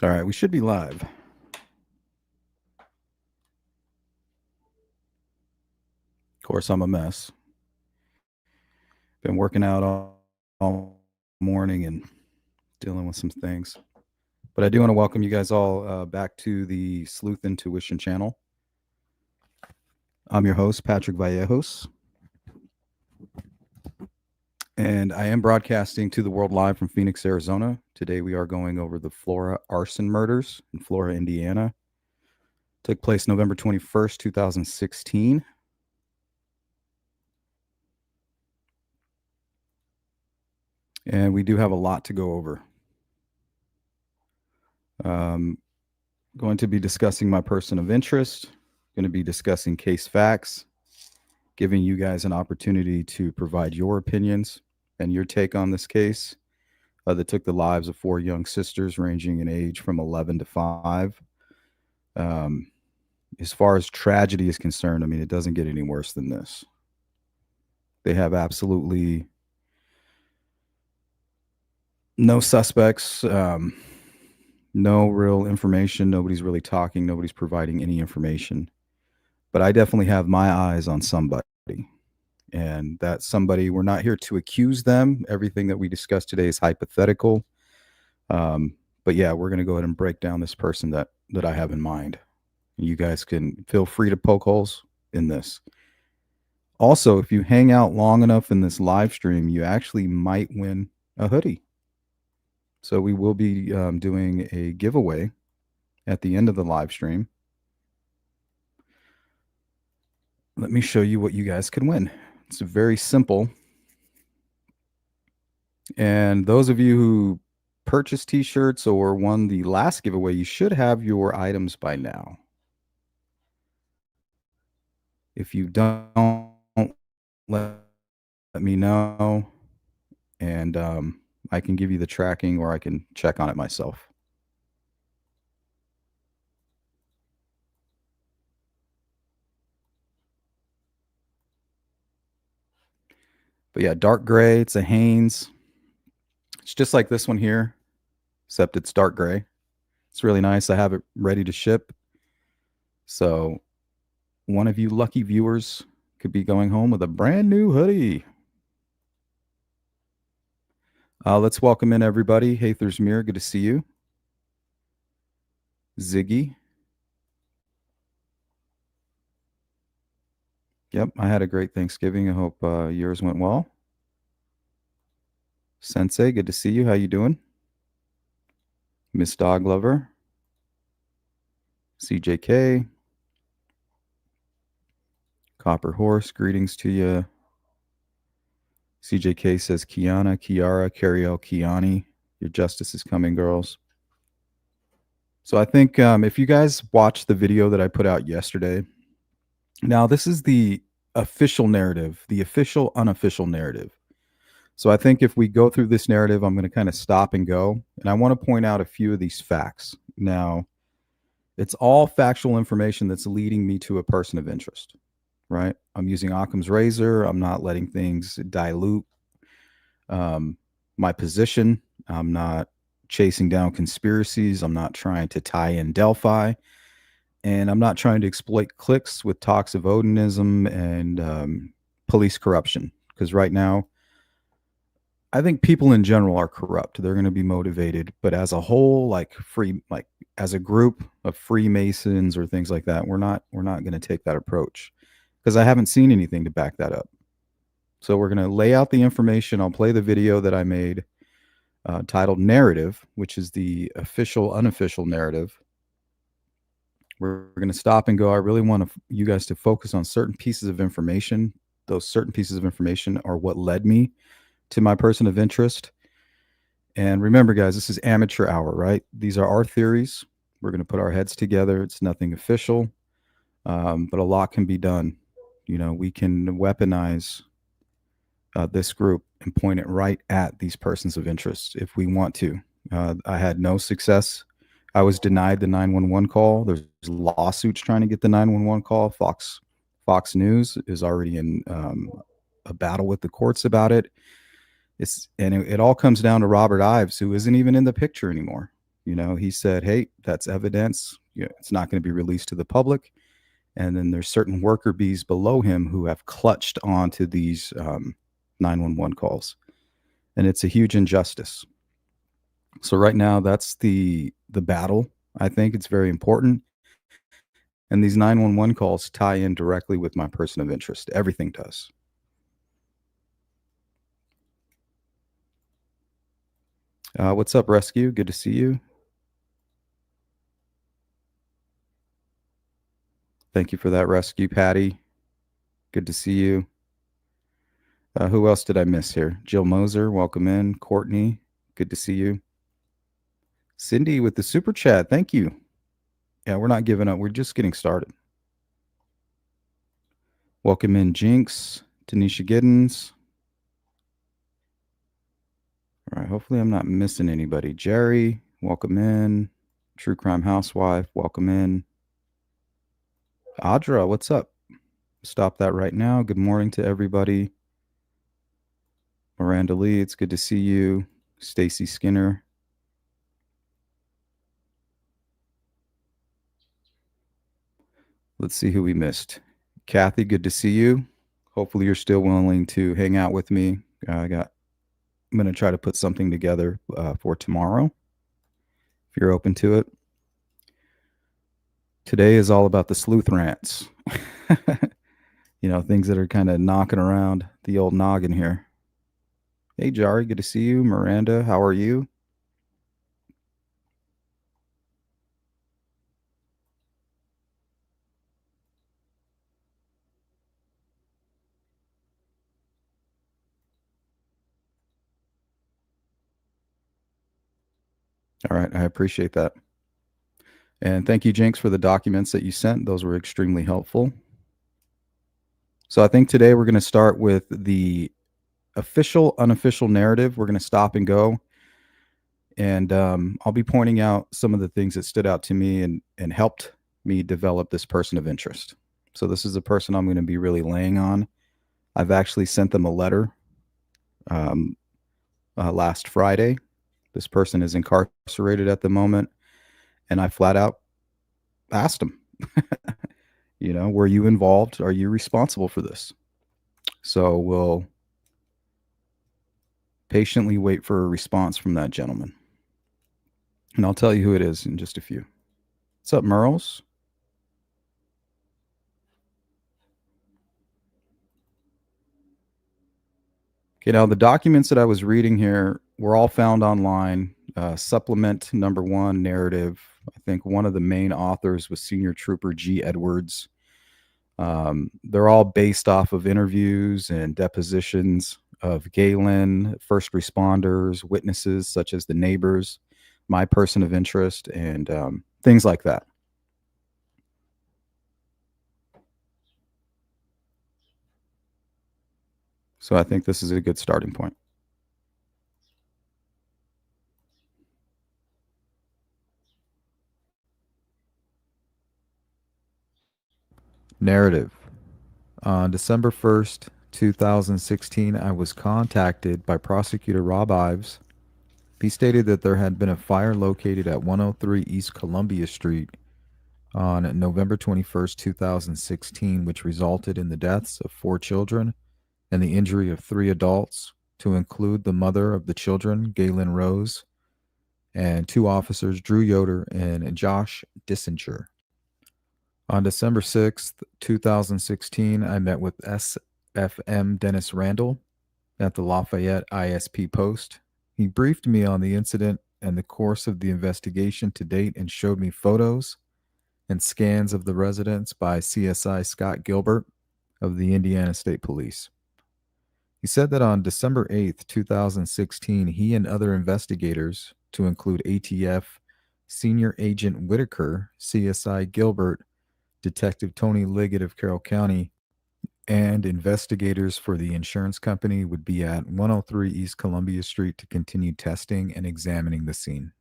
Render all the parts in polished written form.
All right, we should be live. Of course, I'm a mess. Been working out all morning and dealing with some things. But I do want to welcome you guys all back to the Sleuth Intuition channel. I'm your host, Patrick Vallejos, and I am broadcasting to the world live from Phoenix, Arizona. Today we are going over the Flora arson murders in Flora, Indiana. Took place November 21st, 2016. And we do have a lot to go over. Going to be discussing my person of interest, going to be discussing case facts, giving you guys an opportunity to provide your opinions and your take on this case that took the lives of four young sisters ranging in age from 11 to 5. As far as tragedy is concerned, I mean, it doesn't get any worse than this. They have absolutely no suspects, no real information. Nobody's really talking. Nobody's providing any information. But I definitely have my eyes on somebody. And that somebody, we're not here to accuse them. Everything that we discussed today is hypothetical. But yeah, we're going to go ahead and break down this person that I have in mind. You guys can feel free to poke holes in this. Also, if you hang out long enough in this live stream, you actually might win a hoodie. So we will be doing a giveaway at the end of the live stream. Let me show you what you guys can win. It's very simple. And those of you who purchased t-shirts or won the last giveaway, you should have your items by now. If you don't, let me know, and I can give you the tracking, or I can check on it myself. But yeah, dark gray. It's a Hanes. It's just like this one here, except it's dark gray. It's really nice. I have it ready to ship. So one of you lucky viewers could be going home with a brand new hoodie. Let's welcome in everybody. Hathers Mir, good to see you. Ziggy. Yep, I had a great Thanksgiving. I hope yours went well. Sensei, good to see you. How you doing? Miss Dog Lover. CJK. Copper Horse, greetings to you. CJK says Kiana, Kiara, Cariel, Kiani. Your justice is coming, girls. So I think if you guys watched the video that I put out yesterday, now this is the official narrative, the official, unofficial narrative. So I think if we go through this narrative, I'm going to kind of stop and go. And I want to point out a few of these facts. Now, it's all factual information that's leading me to a person of interest, right? I'm using Occam's razor. I'm not letting things dilute my position. I'm not chasing down conspiracies. I'm not trying to tie in Delphi. And I'm not trying to exploit clicks with talks of Odinism and police corruption. Because right now, I think people in general are corrupt. They're going to be motivated, but as a whole, like as a group of Freemasons or things like that, we're not going to take that approach because I haven't seen anything to back that up. So we're going to lay out the information. I'll play the video that I made titled Narrative, which is the official, unofficial narrative. We're going to stop and go. I really want you guys to focus on certain pieces of information. Those certain pieces of information are what led me to my person of interest. And remember, guys, this is amateur hour, right? These are our theories. We're going to put our heads together. It's nothing official, but a lot can be done. You know, we can weaponize this group and point it right at these persons of interest if we want to. I had no success. I was denied the 911 call. There's lawsuits trying to get the 911 call. Fox News is already in a battle with the courts about it. It all comes down to Robert Ives, who isn't even in the picture anymore. He said, hey, that's evidence. It's not going to be released to the public. And then there's certain worker bees below him who have clutched onto these 911 calls. And it's a huge injustice. So right now, that's the battle. I think it's very important. And these 911 calls tie in directly with my person of interest. Everything does. What's up, Rescue? Good to see you. Thank you for that, Rescue. Patty, good to see you. Who else did I miss here? Jill Moser, welcome in. Courtney, good to see you. Cindy with the super chat, thank you. Yeah, we're not giving up. We're just getting started. Welcome in, Jinx, Tanisha Giddens. All right, hopefully I'm not missing anybody. Jerry, welcome in. True Crime Housewife, welcome in. Audra, what's up? Stop that right now. Good morning to everybody. Miranda Lee, it's good to see you. Stacy Skinner. Let's see who we missed. Kathy, good to see you. Hopefully you're still willing to hang out with me. I'm going to try to put something together for tomorrow, if you're open to it. Today is all about the sleuth rants. Things that are kind of knocking around the old noggin here. Hey, Jari, good to see you. Miranda, how are you? All right, I appreciate that. And thank you, Jinx, for the documents that you sent. Those were extremely helpful. So I think today we're going to start with the official, unofficial narrative. We're going to stop and go. And I'll be pointing out some of the things that stood out to me and helped me develop this person of interest. So this is a person I'm going to be really laying on. I've actually sent them a letter last Friday. This person is incarcerated at the moment. And I flat out asked him, were you involved? Are you responsible for this? So we'll patiently wait for a response from that gentleman. And I'll tell you who it is in just a few. What's up, Merles? Okay, now the documents that I was reading here were all found online. Supplement number 1, narrative. I think one of the main authors was Senior Trooper G. Edwards. They're all based off of interviews and depositions of Galen, first responders, witnesses such as the neighbors, my person of interest, and things like that. So I think this is a good starting point. Narrative. On December 1st, 2016, I was contacted by prosecutor Rob Ives. He stated that there had been a fire located at 103 East Columbia Street on November 21st, 2016, which resulted in the deaths of 4 children and the injury of 3 adults, to include the mother of the children, Galen Rose, and 2 officers, Drew Yoder and Josh Dissinger. On December 6th, 2016, I met with SFM Dennis Randall at the Lafayette ISP Post. He briefed me on the incident and the course of the investigation to date and showed me photos and scans of the residence by CSI Scott Gilbert of the Indiana State Police. He said that on December 8th, 2016, he and other investigators, to include ATF Senior Agent Whitaker, CSI Gilbert, Detective Tony Liggett of Carroll County, and investigators for the insurance company, would be at 103 East Columbia Street to continue testing and examining the scene.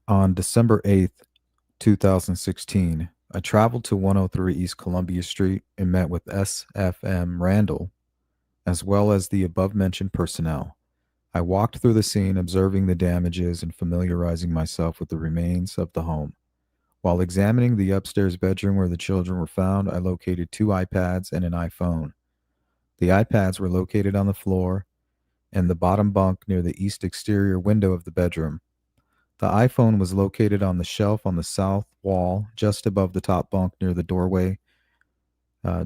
On December 8th, 2016, I traveled to 103 East Columbia Street and met with SFM Randall, as well as the above-mentioned personnel. I walked through the scene, observing the damages and familiarizing myself with the remains of the home. While examining the upstairs bedroom where the children were found, I located two iPads and an iPhone. The iPads were located on the floor and the bottom bunk near the east exterior window of the bedroom. The iPhone was located on the shelf on the south wall, just above the top bunk near the doorway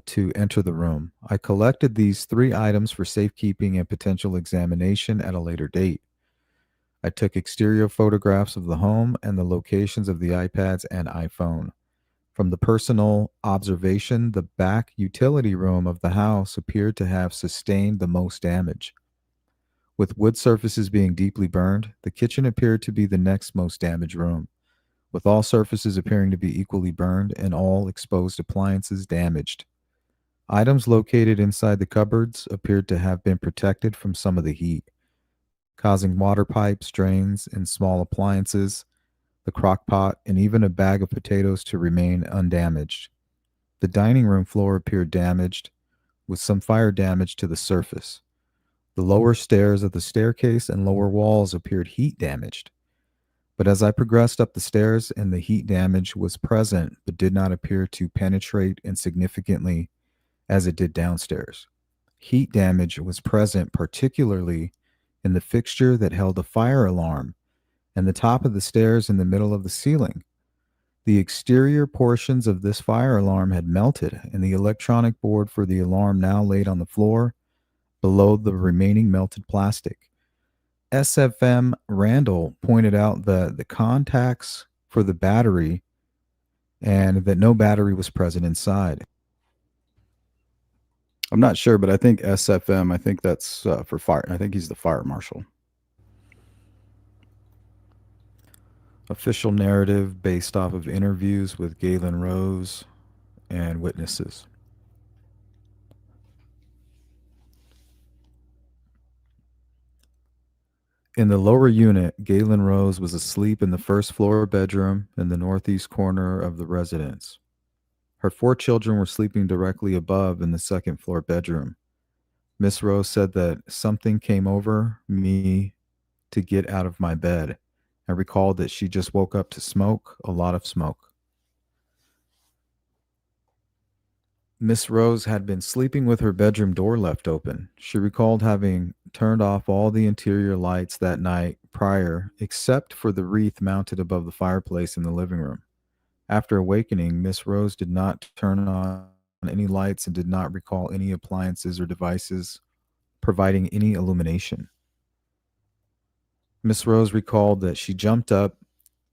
to enter the room. I collected these three items for safekeeping and potential examination at a later date. I took exterior photographs of the home and the locations of the iPads and iPhone. From the personal observation, the back utility room of the house appeared to have sustained the most damage. With wood surfaces being deeply burned, the kitchen appeared to be the next most damaged room, with all surfaces appearing to be equally burned and all exposed appliances damaged. Items located inside the cupboards appeared to have been protected from some of the heat, causing water pipes, drains, and small appliances, the crock pot, and even a bag of potatoes to remain undamaged. The dining room floor appeared damaged, with some fire damage to the surface. The lower stairs of the staircase and lower walls appeared heat damaged. But as I progressed up the stairs and the heat damage was present but did not appear to penetrate insignificantly as it did downstairs. Heat damage was present particularly in the fixture that held the fire alarm and the top of the stairs in the middle of the ceiling. The exterior portions of this fire alarm had melted, and the electronic board for the alarm now laid on the floor below the remaining melted plastic. SFM Randall pointed out the contacts for the battery and that no battery was present inside. I'm not sure, but I think SFM, I think that's for fire. I think he's the fire marshal. Official narrative based off of interviews with Galen Rose and witnesses. In the lower unit, Galen Rose was asleep in the first floor bedroom in the northeast corner of the residence. Her four children were sleeping directly above in the second floor bedroom. Miss Rose said that something came over me to get out of my bed. I recalled that she just woke up to smoke, a lot of smoke. Miss Rose had been sleeping with her bedroom door left open. She recalled having turned off all the interior lights that night prior, except for the wreath mounted above the fireplace in the living room. After awakening, Miss Rose did not turn on any lights and did not recall any appliances or devices providing any illumination. Miss Rose recalled that she jumped up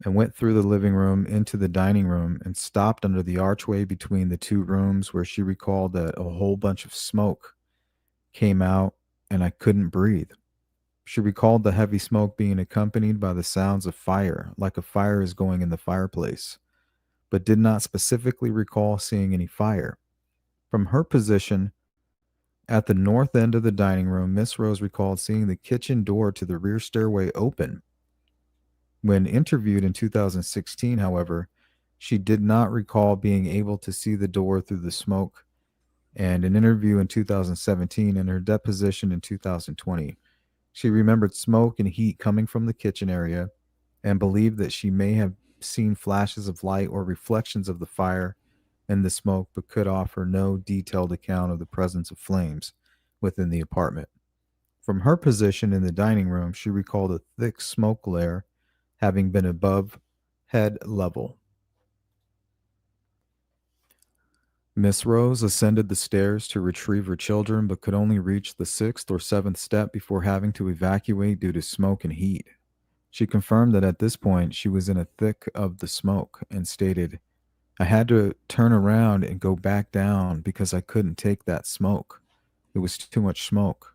and went through the living room into the dining room and stopped under the archway between the two rooms where she recalled that a whole bunch of smoke came out and I couldn't breathe. She recalled the heavy smoke being accompanied by the sounds of fire, like a fire is going in the fireplace, but did not specifically recall seeing any fire. From her position at the north end of the dining room, Miss Rose recalled seeing the kitchen door to the rear stairway open. When interviewed in 2016, however, she did not recall being able to see the door through the smoke, and an interview in 2017 and her deposition in 2020. She remembered smoke and heat coming from the kitchen area and believed that she may have seen flashes of light or reflections of the fire and the smoke, but could offer no detailed account of the presence of flames within the apartment. From her position in the dining room, she recalled a thick smoke layer having been above head level. Miss Rose ascended the stairs to retrieve her children, but could only reach the sixth or seventh step before having to evacuate due to smoke and heat. She confirmed that at this point she was in a thick of the smoke and stated, I had to turn around and go back down because I couldn't take that smoke. It was too much smoke.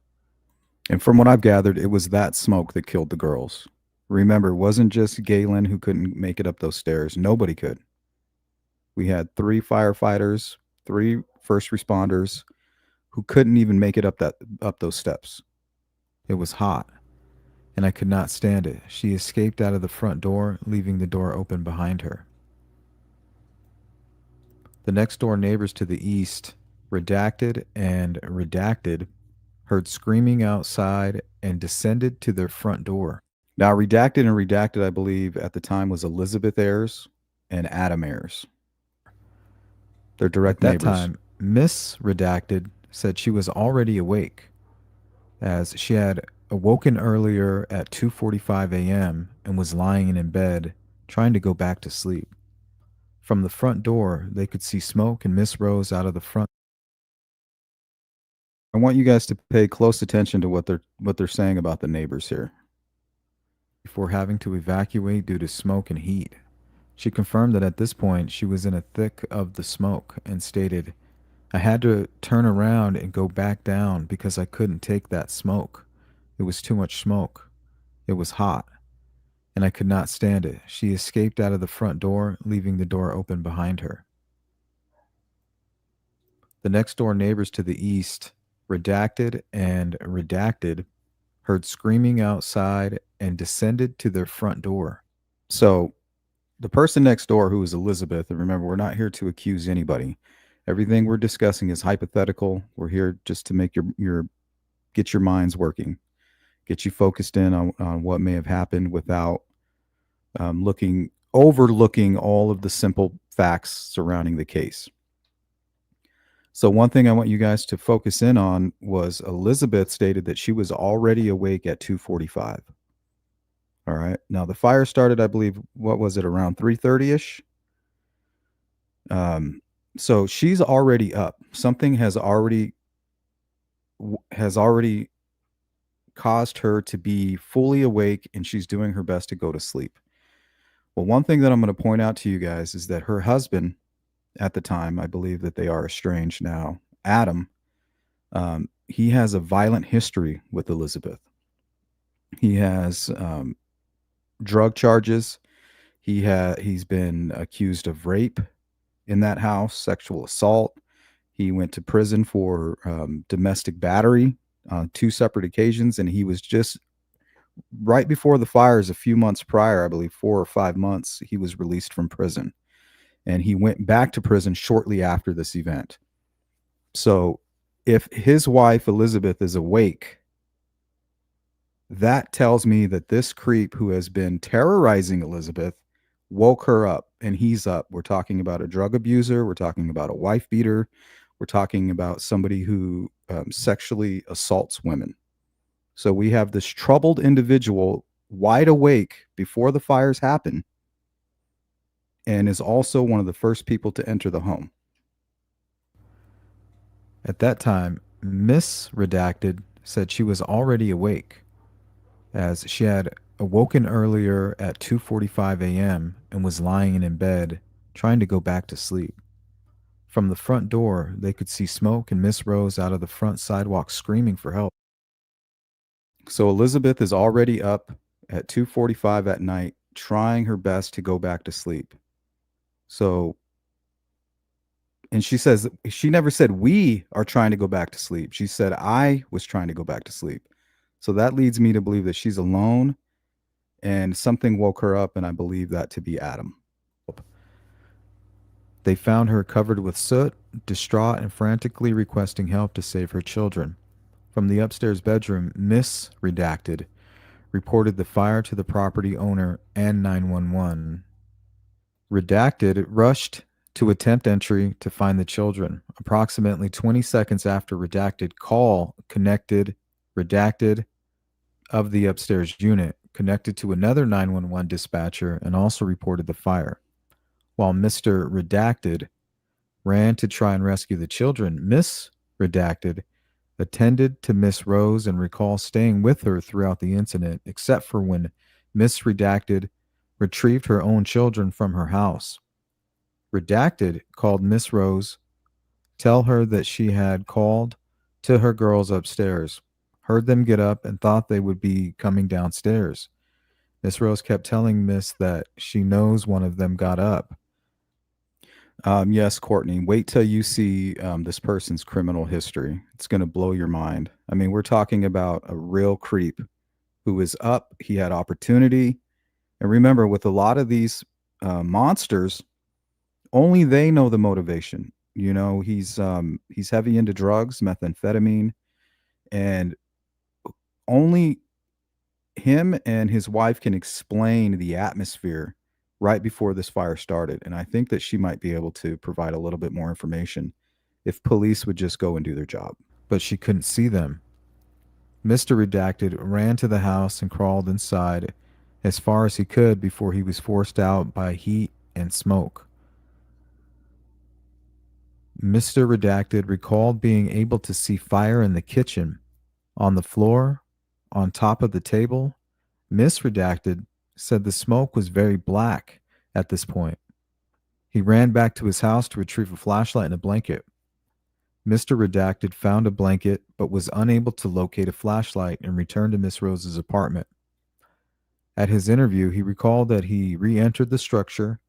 And from what I've gathered, it was that smoke that killed the girls. Remember, it wasn't just Galen who couldn't make it up those stairs. Nobody could. We had three firefighters, three first responders who couldn't even make it up those steps. It was hot, and I could not stand it. She escaped out of the front door, leaving the door open behind her. The next door neighbors to the east, redacted and redacted, heard screaming outside and descended to their front door. Now, redacted, I believe, at the time was Elizabeth Ayers and Adam Ayers. They're At direct that neighbors. time, Miss Redacted said she was already awake, as she had awoken earlier at 2:45 a.m. and was lying in bed trying to go back to sleep. From the front door, they could see smoke and Miss Rose out of the front I want you guys to pay close attention to what they're saying about the neighbors here. before having to evacuate due to smoke and heat. She confirmed that at this point she was in a thick of the smoke and stated, I had to turn around and go back down because I couldn't take that smoke. It was too much smoke. It was hot, and I could not stand it. She escaped out of the front door, leaving the door open behind her. The next door neighbors to the east, Redacted and Redacted, heard screaming outside and descended to their front door. So, the person next door who is Elizabeth, and remember, we're not here to accuse anybody. Everything we're discussing is hypothetical. We're here just to make your get your minds working, get you focused in on what may have happened without looking overlooking all of the simple facts surrounding the case. So one thing I want you guys to focus in on was Elizabeth stated that she was already awake at 2:45. All right. Now the fire started, I believe, what was it, around 3:30ish? Um so she's already up. Something has already caused her to be fully awake, and she's doing her best to go to sleep. Well, one thing that I'm going to point out to you guys is that her husband at the time, I believe that they are estranged now, Adam, he has a violent history with Elizabeth. He has drug charges. He's been accused of rape in that house, sexual assault. He went to prison for domestic battery on two separate occasions, and he was just right before the fires a few months prior, I believe 4 or 5 months, he was released from prison, and he went back to prison shortly after this event. So, if his wife Elizabeth is awake, that tells me that this creep who has been terrorizing Elizabeth woke her up, and he's up. We're talking about a drug abuser. We're talking about a wife beater. We're talking about somebody who sexually assaults women. So we have this troubled individual wide awake before the fires happen and is also one of the first people to enter the home. At that time, Miss Redacted said she was already awake, as she had awoken earlier at 2:45 a.m. and was lying in bed trying to go back to sleep. From the front door, they could see smoke and Miss Rose out of the front sidewalk screaming for help. So Elizabeth is already up at 2:45 at night trying her best to go back to sleep. So, and she says she never said we are trying to go back to sleep. She said I was trying to go back to sleep. So that leads me to believe that she's alone and something woke her up, and I believe that to be Adam. They found her covered with soot, distraught and frantically requesting help to save her children. From the upstairs bedroom, Miss Redacted reported the fire to the property owner and 911. Redacted rushed to attempt entry to find the children. Approximately 20 seconds after Redacted call connected, Redacted of the upstairs unit connected to another 911 dispatcher and also reported the fire. While Mr. Redacted ran to try and rescue the children, Miss Redacted attended to Miss Rose and recalls staying with her throughout the incident, except for when Miss Redacted retrieved her own children from her house. Redacted called Miss Rose, tell her that she had called to her girls upstairs, heard them get up, and thought they would be coming downstairs. Miss Rose kept telling Miss that she knows one of them got up. Yes, Courtney. Wait till you see this person's criminal history. It's going to blow your mind. I mean, we're talking about a real creep who is up. He had opportunity. And remember, with a lot of these monsters, only they know the motivation. You know, he's heavy into drugs, methamphetamine, and only him and his wife can explain the atmosphere right before this fire started. And I think that she might be able to provide a little bit more information if police would just go and do their job. but she couldn't see them. Mr. Redacted ran to the house and crawled inside as far as he could before he was forced out by heat and smoke. Mr. Redacted recalled being able to see fire in the kitchen, on the floor, on top of the table. Miss Redacted said the smoke was very black at this point. He ran back to his house to retrieve a flashlight and a blanket. Mr. Redacted found a blanket but was unable to locate a flashlight and returned to Miss Rose's apartment. At his interview, he recalled that he re entered the structure,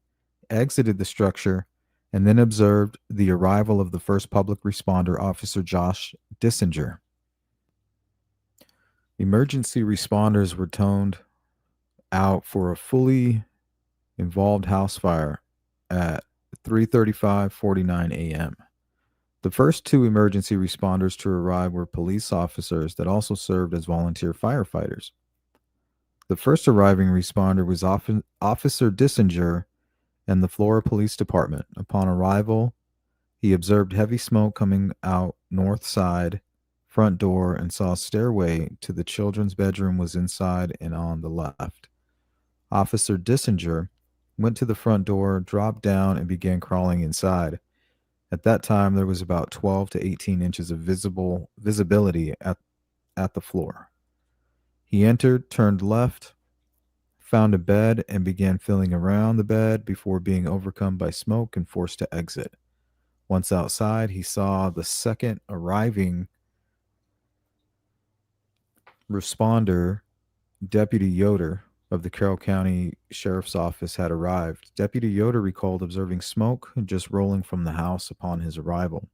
exited the structure, and then observed the arrival of the first public responder, Officer Josh Dissinger. Emergency responders were toned out for a fully involved house fire at 3:35:49 a.m. The first two emergency responders to arrive were police officers that also served as volunteer firefighters. The first arriving responder was Officer Dissinger and the Flora Police Department. Upon arrival, he observed heavy smoke coming out north side front door and saw a stairway to the children's bedroom was inside and on the left. Officer Dissinger went to the front door, dropped down, and began crawling inside. At that time, there was about 12 to 18 inches of visibility at the floor. He entered, turned left, found a bed, and began feeling around the bed before being overcome by smoke and forced to exit. Once outside, he saw the second arriving responder, Deputy Yoder of the Carroll County Sheriff's Office, had arrived. Deputy Yoder recalled observing smoke just rolling from the house upon his arrival.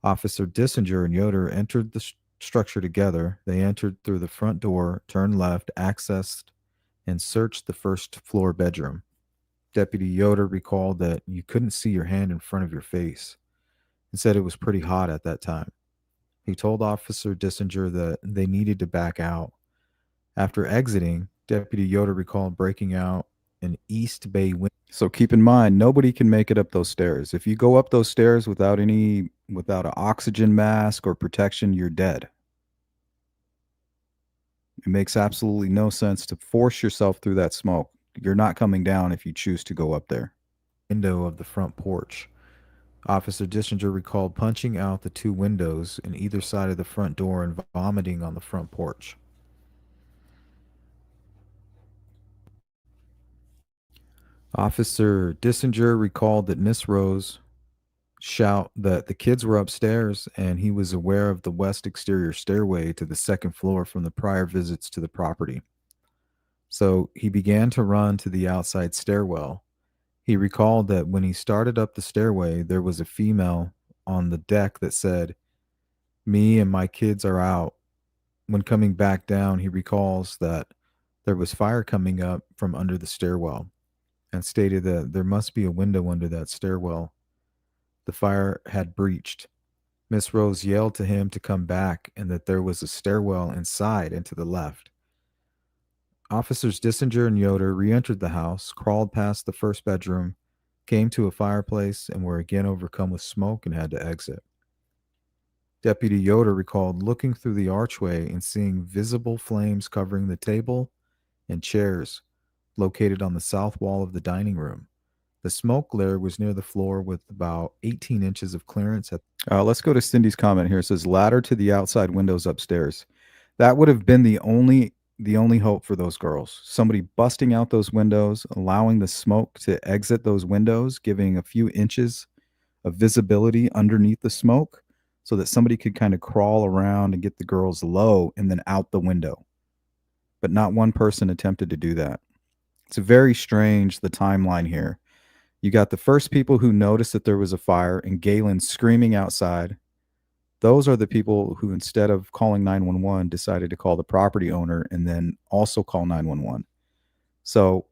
Officer Dissinger and Yoder entered the structure together. They entered through the front door, turned left, accessed, and searched the first floor bedroom. Deputy Yoder recalled that you couldn't see your hand in front of your face and said it was pretty hot at that time. He told Officer Dissinger that they needed to back out. After exiting, Deputy Yoder recalled breaking out an East Bay window. So keep in mind, nobody can make it up those stairs. If you go up those stairs without an oxygen mask or protection, you're dead. It makes absolutely no sense to force yourself through that smoke. You're not coming down if you choose to go up there. Window of the front porch. Officer Dissinger recalled punching out the two windows in either side of the front door and vomiting on the front porch. Officer Dissinger recalled that Miss Rose shout that the kids were upstairs and he was aware of the west exterior stairway to the second floor from the prior visits to the property. So he began to run to the outside stairwell. He recalled that when he started up the stairway, there was a female on the deck that said, "Me and my kids are out." When coming back down, he recalls that there was fire coming up from under the stairwell and stated that there must be a window under that stairwell. The fire had breached. Miss Rose yelled to him to come back and that there was a stairwell inside and to the left. Officers Dissinger and Yoder re entered the house, crawled past the first bedroom, came to a fireplace, and were again overcome with smoke and had to exit. Deputy Yoder recalled looking through the archway and seeing visible flames covering the table and chairs located on the south wall of the dining room. The smoke layer was near the floor with about 18 inches of clearance. Let's go to Cindy's comment here. It says ladder to the outside windows upstairs. That would have been the only hope for those girls. Somebody busting out those windows, allowing the smoke to exit those windows, giving a few inches of visibility underneath the smoke so that somebody could kind of crawl around and get the girls low and then out the window. But not one person attempted to do that. It's very strange, the timeline here. You got the first people who noticed that there was a fire and Galen screaming outside. Those are the people who, instead of calling 911, decided to call the property owner and then also call 911. So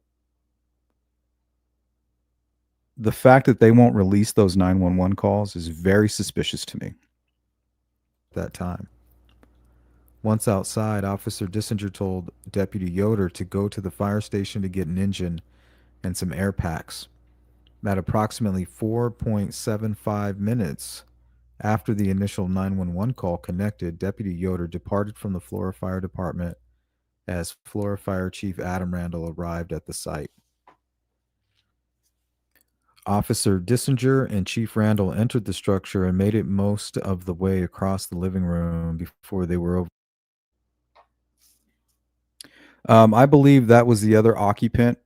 the fact that they won't release those 911 calls is very suspicious to me. That time. Once outside, Officer Dissinger told Deputy Yoder to go to the fire station to get an engine and some air packs. At approximately 4.75 minutes after the initial 911 call connected, Deputy Yoder departed from the Flora Fire Department as Flora Fire Chief Adam Randall arrived at the site. Officer Dissinger and Chief Randall entered the structure and made it most of the way across the living room before they were over. I believe that was the other occupant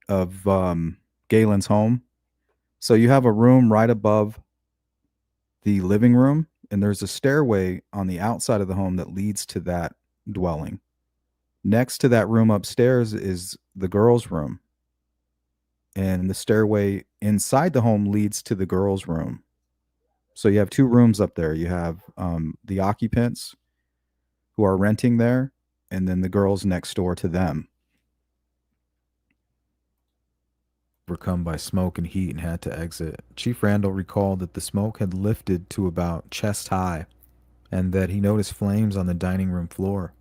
of Galen's home. So you have a room right above the living room, and there's a stairway on the outside of the home that leads to that dwelling. Next to that room upstairs is the girls' room, and the stairway inside the home leads to the girls' room. So you have two rooms up there. You have the occupants who are renting there, and then the girls next door to them. Overcome by smoke and heat and had to exit. Chief Randall recalled that the smoke had lifted to about chest high and that he noticed flames on the dining room floor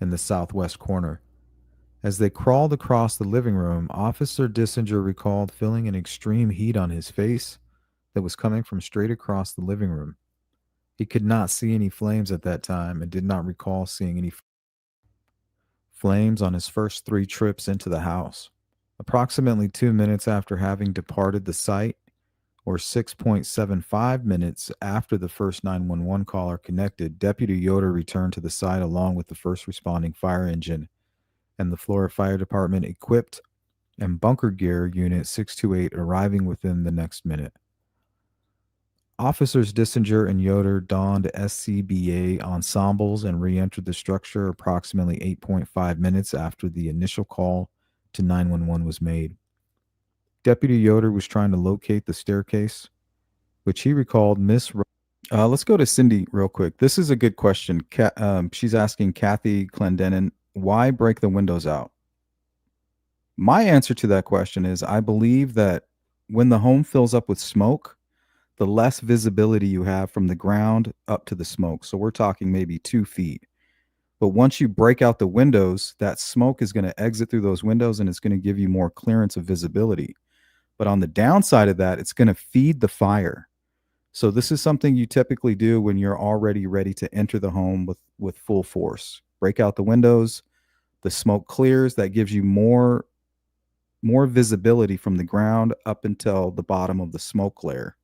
in the southwest corner. As they crawled across the living room, Officer Dissinger recalled feeling an extreme heat on his face that was coming from straight across the living room. He could not see any flames at that time and did not recall seeing any flames on his first 3 trips into the house. Approximately 2 minutes after having departed the site, or 6.75 minutes after the first 911 caller connected, Deputy Yoder returned to the site along with the first responding fire engine and the Flora Fire Department equipped and bunker gear unit 628 arriving within the next minute. Officers Dissinger and Yoder donned SCBA ensembles and re entered the structure approximately 8.5 minutes after the initial call to 911 was made. Deputy Yoder was trying to locate the staircase, which he recalled Miss. Let's go to Cindy real quick. This is a good question. She's asking Kathy Clendenin, why break the windows out? My answer to that question is I believe that when the home fills up with smoke, the less visibility you have from the ground up to the smoke. So we're talking maybe 2 feet. But once you break out the windows, that smoke is going to exit through those windows and it's going to give you more clearance of visibility. But on the downside of that, it's going to feed the fire. So this is something you typically do when you're already ready to enter the home with full force. Break out the windows, the smoke clears, that gives you more visibility from the ground up until the bottom of the smoke layer.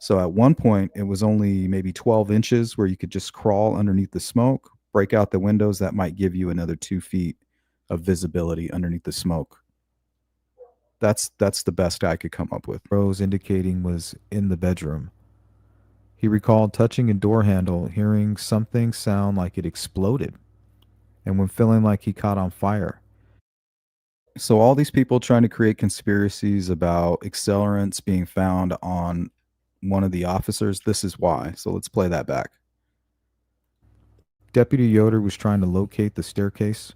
So at one point, it was only maybe 12 inches where you could just crawl underneath the smoke, break out the windows. That might give you another 2 feet of visibility underneath the smoke. That's the best I could come up with. Rose indicating was in the bedroom. He recalled touching a door handle, hearing something sound like it exploded, and when feeling like he caught on fire. So all these people trying to create conspiracies about accelerants being found on one of the officers, this is why. So let's play that back. Deputy Yoder was trying to locate the staircase,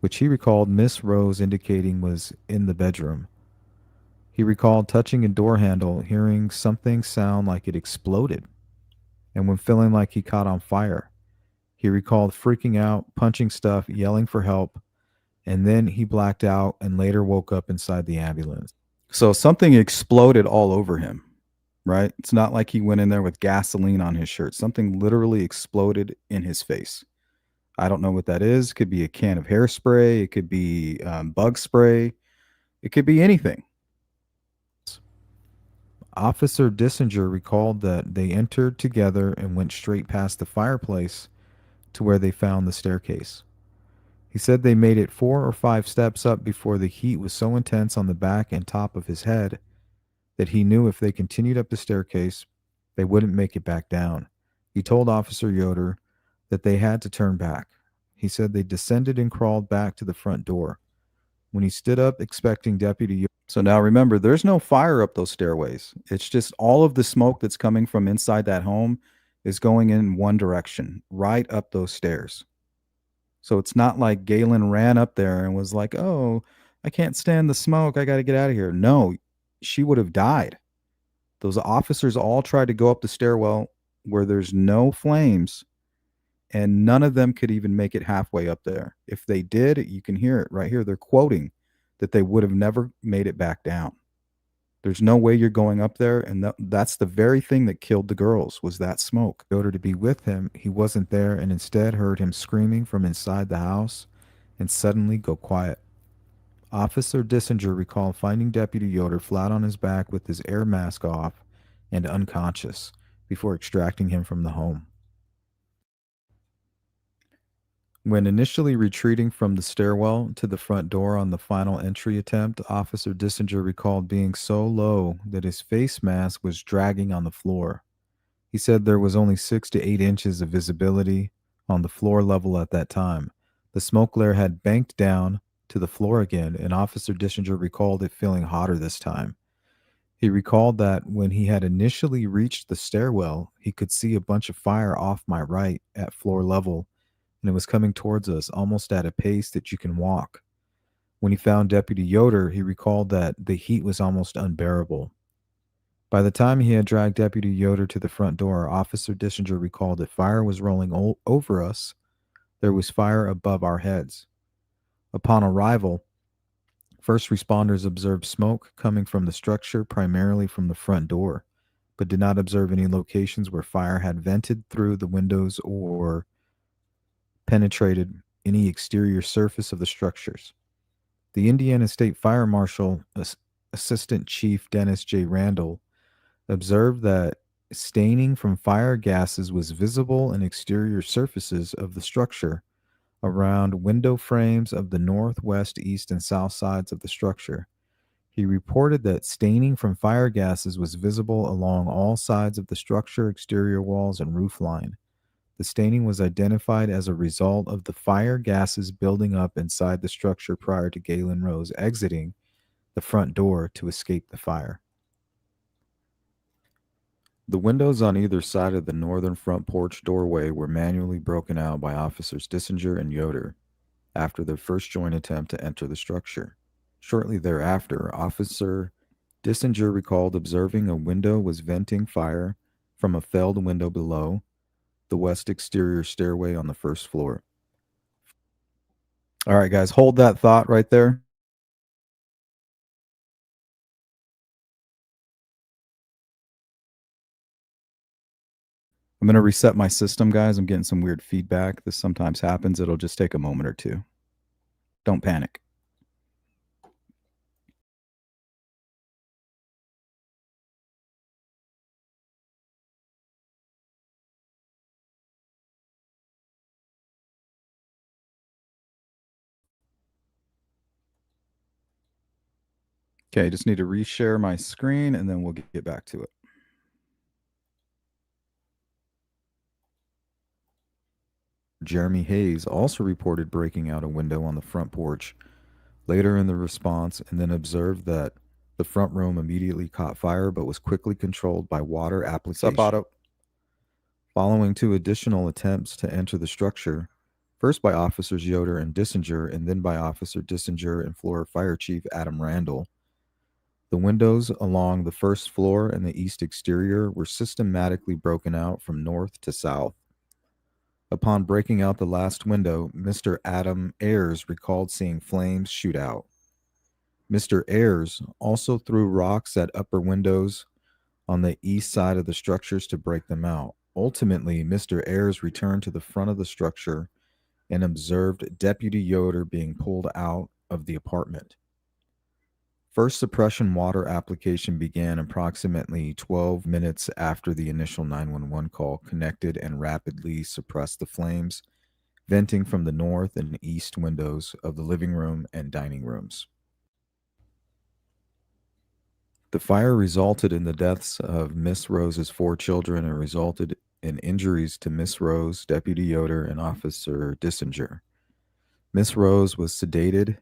which he recalled Miss Rose indicating was in the bedroom. He recalled touching a door handle, hearing something sound like it exploded, and when feeling like he caught on fire. He recalled freaking out, punching stuff, yelling for help, and then he blacked out and later woke up inside the ambulance. So something exploded all over him, right? It's not like he went in there with gasoline on his shirt. Something literally exploded in his face. I don't know what that is. Could be a can of hairspray. It could be bug spray. It could be anything. Officer Dissinger recalled that they entered together and went straight past the fireplace to where they found the staircase. He said they made it 4 or 5 steps up before the heat was so intense on the back and top of his head that he knew if they continued up the staircase, they wouldn't make it back down. He told Officer Yoder that they had to turn back. He said they descended and crawled back to the front door. When he stood up, expecting Deputy Yoder. So now remember, there's no fire up those stairways. It's just all of the smoke that's coming from inside that home is going in one direction, right up those stairs. So it's not like Galen ran up there and was like, oh, I can't stand the smoke. I got to get out of here. No, she would have died. Those officers all tried to go up the stairwell where there's no flames and none of them could even make it halfway up there. If they did, you can hear it right here. They're quoting that they would have never made it back down. There's no way you're going up there, and that's the very thing that killed the girls was that smoke. Yoder to be with him, he wasn't there and instead heard him screaming from inside the house and suddenly go quiet. Officer Dissinger recalled finding Deputy Yoder flat on his back with his air mask off and unconscious before extracting him from the home. When initially retreating from the stairwell to the front door on the final entry attempt, Officer Dissinger recalled being so low that his face mask was dragging on the floor. He said there was only 6 to 8 inches of visibility on the floor level at that time. The smoke layer had banked down to the floor again, and Officer Dissinger recalled it feeling hotter this time. He recalled that when he had initially reached the stairwell, he could see a bunch of fire off my right at floor level, and it was coming towards us almost at a pace that you can walk. When he found Deputy Yoder, he recalled that the heat was almost unbearable. By the time he had dragged Deputy Yoder to the front door, Officer Dissinger recalled that fire was rolling over us. There was fire above our heads. Upon arrival, first responders observed smoke coming from the structure, primarily from the front door, but did not observe any locations where fire had vented through the windows or penetrated any exterior surface of the structures. The Indiana State Fire Marshal, Assistant Chief Dennis J. Randall, observed that staining from fire gases was visible in exterior surfaces of the structure around window frames of the north, west, east, and south sides of the structure. He reported that staining from fire gases was visible along all sides of the structure, exterior walls, and roof line. The staining was identified as a result of the fire gases building up inside the structure prior to Galen Rose exiting the front door to escape the fire. The windows on either side of the northern front porch doorway were manually broken out by Officers Dissinger and Yoder after their first joint attempt to enter the structure. Shortly thereafter, Officer Dissinger recalled observing a window was venting fire from a failed window below the west exterior stairway on the first floor. All right, guys, hold that thought right there. I'm going to reset my system, guys. I'm getting some weird feedback. This sometimes happens. It'll just take a moment or two. Don't panic. Okay, just need to reshare my screen and then we'll get back to it. Jeremy Hayes also reported breaking out a window on the front porch later in the response and then observed that the front room immediately caught fire but was quickly controlled by water application. Sup, Otto? Following 2 additional attempts to enter the structure, first by Officers Yoder and Dissinger and then by Officer Dissinger and Flora Fire Chief Adam Randall, the windows along the first floor and the east exterior were systematically broken out from north to south. Upon breaking out the last window, Mr. Adam Ayers recalled seeing flames shoot out. Mr. Ayers also threw rocks at upper windows on the east side of the structures to break them out. Ultimately, Mr. Ayers returned to the front of the structure and observed Deputy Yoder being pulled out of the apartment. First suppression water application began approximately 12 minutes after the initial 911 call connected and rapidly suppressed the flames, venting from the north and east windows of the living room and dining rooms. The fire resulted in the deaths of Miss Rose's 4 children and resulted in injuries to Miss Rose, Deputy Yoder, and Officer Dissinger. Miss Rose was sedated,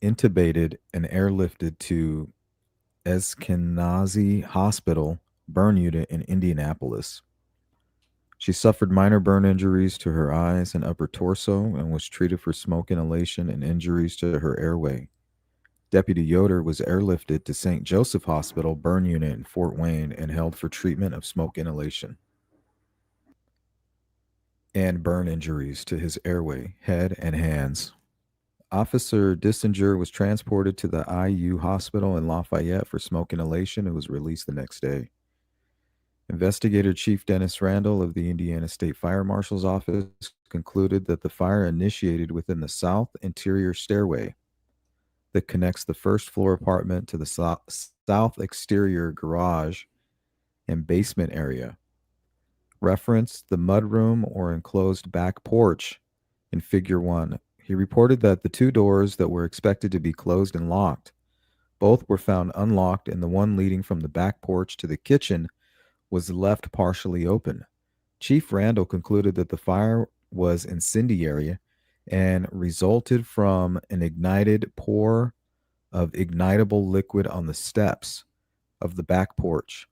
intubated, and airlifted to Eskenazi Hospital burn unit in Indianapolis. She suffered minor burn injuries to her eyes and upper torso and was treated for smoke inhalation and injuries to her airway. Deputy Yoder was airlifted to St. Joseph Hospital burn unit in Fort Wayne and held for treatment of smoke inhalation. and burn injuries to his airway, head, and hands. Officer Dissinger was transported to the IU hospital in Lafayette for smoke inhalation and was released the next day. Investigator Chief Dennis Randall of the Indiana State Fire Marshal's Office concluded that the fire initiated within the south interior stairway that connects the first floor apartment to the south exterior garage and basement area. Referenced the mudroom or enclosed back porch in Figure 1. He reported that the two doors that were expected to be closed and locked, both were found unlocked, and the one leading from the back porch to the kitchen was left partially open. Chief Randall concluded that the fire was incendiary and resulted from an ignited pour of ignitable liquid on the steps of the back porch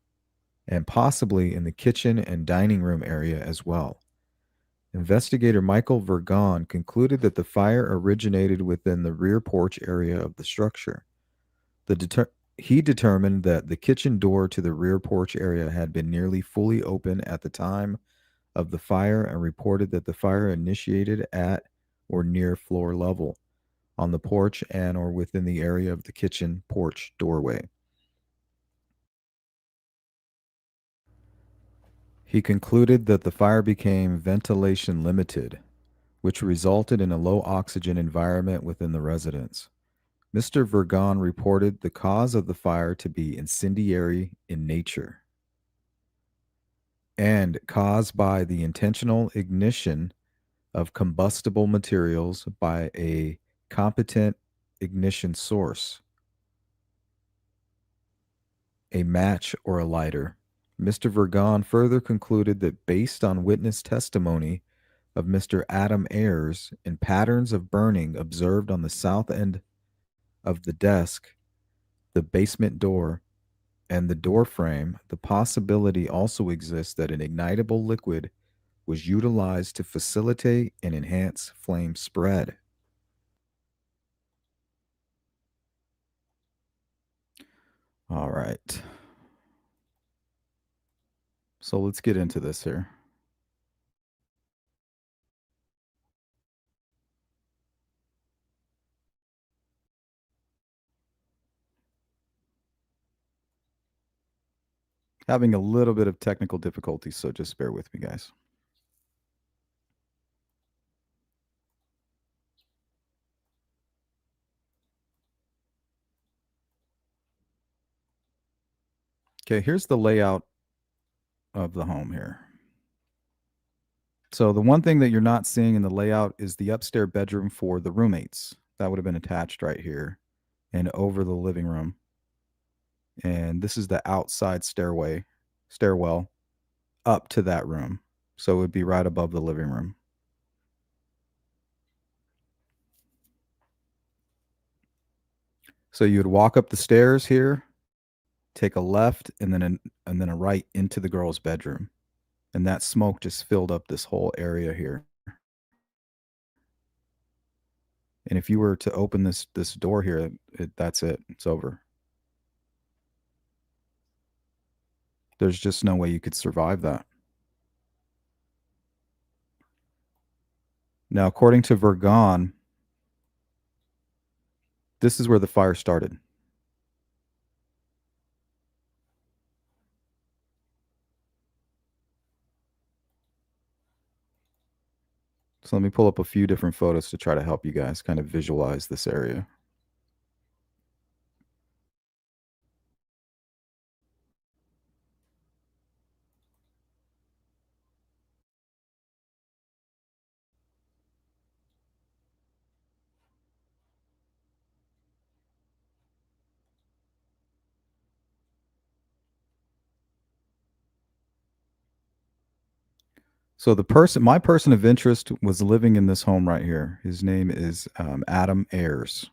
and possibly in the kitchen and dining room area as well. Investigator Michael Vergon concluded that the fire originated within the rear porch area of the structure. He determined that the kitchen door to the rear porch area had been nearly fully open at the time of the fire and reported that the fire initiated at or near floor level on the porch and or within the area of the kitchen porch doorway. He concluded that the fire became ventilation limited, which resulted in a low oxygen environment within the residence. Mr. Vergon reported the cause of the fire to be incendiary in nature and caused by the intentional ignition of combustible materials by a competent ignition source, a match or a lighter. Mr. Vergon further concluded that based on witness testimony of Mr. Adam Ayers and patterns of burning observed on the south end of the desk, the basement door, and the door frame, the possibility also exists that an ignitable liquid was utilized to facilitate and enhance flame spread. All right. So let's get into this here. Having a little bit of technical difficulty, so just bear with me, guys. Okay, here's the layout of the home here. So the one thing that you're not seeing in the layout is the upstairs bedroom for the roommates. That would have been attached right here and over the living room. And this is the outside stairwell up to that room. So it would be right above the living room. So you would walk up the stairs here, take a left, and then a right into the girl's bedroom. And that smoke just filled up this whole area here. And if you were to open this door here, that's it. It's over. There's just no way you could survive that. Now, according to Vergon, this is where the fire started. So let me pull up a few different photos to try to help you guys kind of visualize this area. So my person of interest was living in this home right here. His name is Adam Ayers.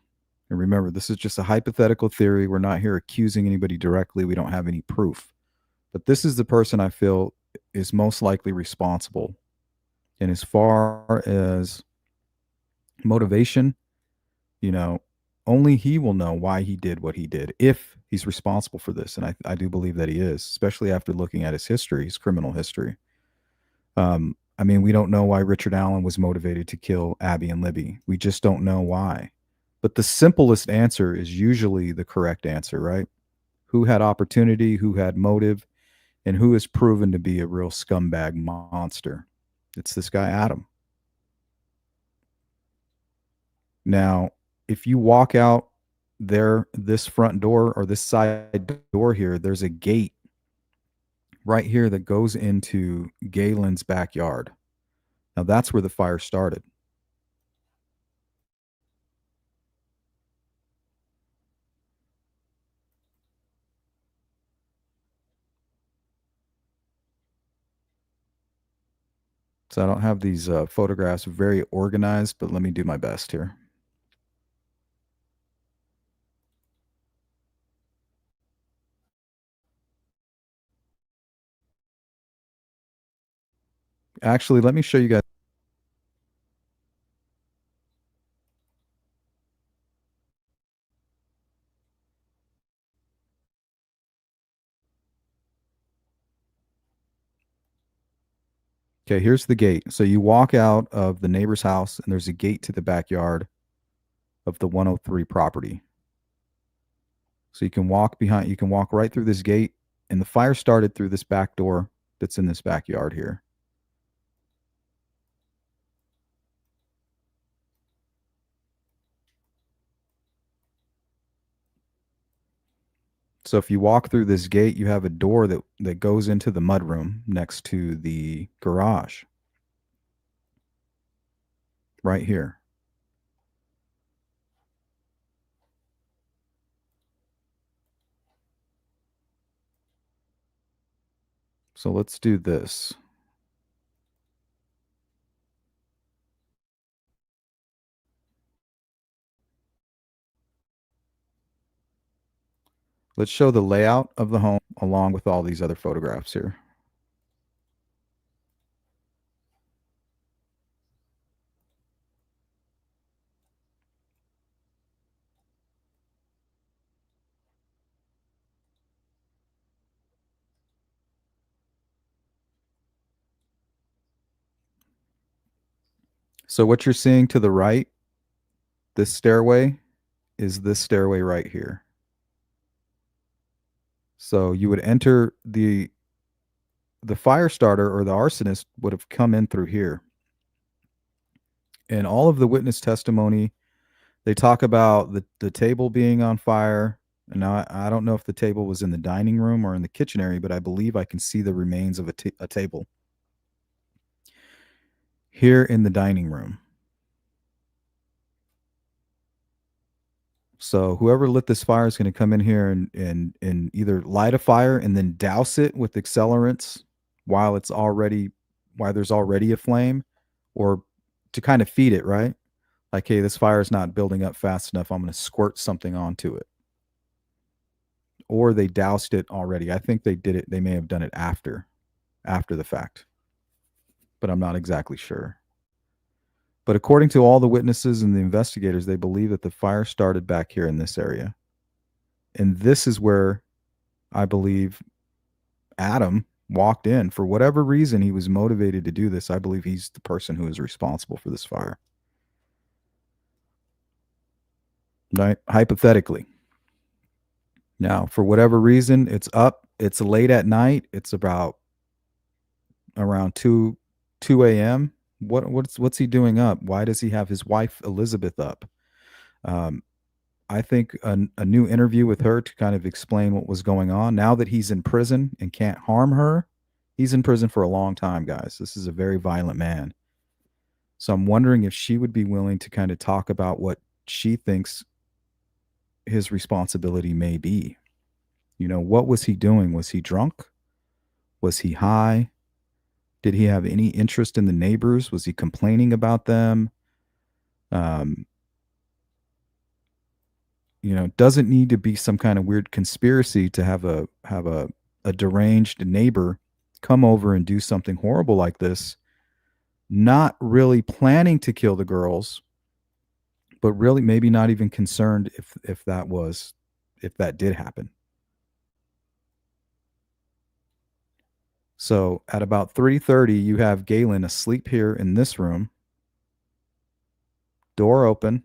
And remember, this is just a hypothetical theory. We're not here accusing anybody directly. We don't have any proof. But this is the person I feel is most likely responsible. And as far as motivation, only he will know why he did what he did, if he's responsible for this. And I do believe that he is, especially after looking at his history, his criminal history. I mean, we don't know why Richard Allen was motivated to kill Abby and Libby. We just don't know why. But the simplest answer is usually the correct answer, right? Who had opportunity, who had motive, and who is proven to be a real scumbag monster? It's this guy, Adam. Now, if you walk out there, this front door or this side door here, there's a gate right here that goes into Galen's backyard. Now, that's where the fire started. So I don't have these photographs very organized, but let me do my best here. Actually, let me show you guys. Okay, here's the gate. So you walk out of the neighbor's house, and there's a gate to the backyard of the 103 property. So you can walk behind, you can walk right through this gate, and the fire started through this back door that's in this backyard here. So if you walk through this gate, you have a door that goes into the mudroom next to the garage. Right here. So let's do this. Let's show the layout of the home along with all these other photographs here. So what you're seeing to the right, this stairway, is this stairway right here. So you would enter the fire starter or the arsonist would have come in through here. And all of the witness testimony, they talk about the table being on fire. And now I don't know if the table was in the dining room or in the kitchen area, but I believe I can see the remains of a table here in the dining room. So whoever lit this fire is going to come in here and either light a fire and then douse it with accelerants while there's already a flame, or to kind of feed it, right? Like, hey, this fire is not building up fast enough. I'm going to squirt something onto it. Or they doused it already. I think they did it. They may have done it after the fact, but I'm not exactly sure. But according to all the witnesses and the investigators, they believe that the fire started back here in this area. And this is where I believe Adam walked in. For whatever reason, he was motivated to do this. I believe he's the person who is responsible for this fire. Right? Hypothetically. Now, for whatever reason, it's up. It's late at night. It's about around 2 a.m. What's he doing up? Why does he have his wife Elizabeth up? I think a new interview with her to kind of explain what was going on. Now that he's in prison and can't harm her, he's in prison for a long time, guys. This is a very violent man. So I'm wondering if she would be willing to kind of talk about what she thinks his responsibility may be. You know, what was he doing? Was he drunk? Was he high? Did he have any interest in the neighbors? Was he complaining about them? Um, you know, doesn't need to be some kind of weird conspiracy to have a deranged neighbor come over and do something horrible like this, not really planning to kill the girls, but really maybe not even concerned if that did happen. So at about 3:30, you have Galen asleep here in this room, door open,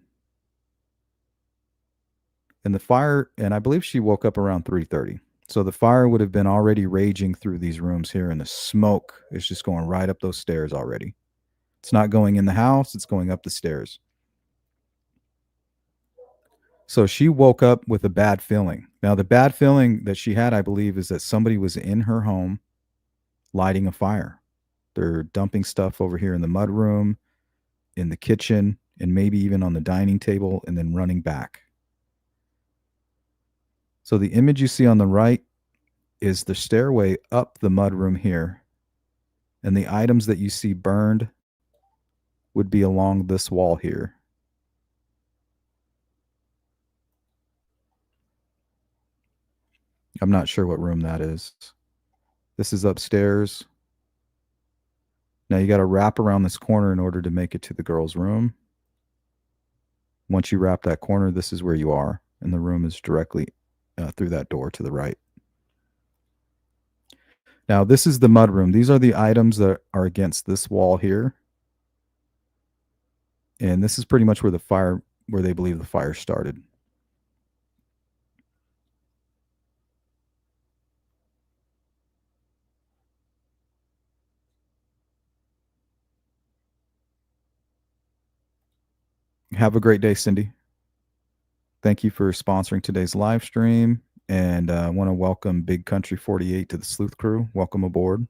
and the fire. And I believe she woke up around 3:30. So the fire would have been already raging through these rooms here, and the smoke is just going right up those stairs already. It's not going in the house; it's going up the stairs. So she woke up with a bad feeling. Now, the bad feeling that she had, I believe, is that somebody was in her home lighting a fire. They're dumping stuff over here in the mudroom, in the kitchen, and maybe even on the dining table, and then running back. So the image you see on the right is the stairway up the mudroom here, and the items that you see burned would be along this wall here. I'm not sure what room that is. This is upstairs. Now you got to wrap around this corner in order to make it to the girl's room. Once you wrap that corner, this is where you are, and the room is directly through that door to the right. Now, this is the mudroom. These are the items that are against this wall here. And this is pretty much where they believe the fire started. Have a great day, Cindy. Thank you for sponsoring today's live stream. And I want to welcome Big Country 48 to the Sleuth Crew. Welcome aboard.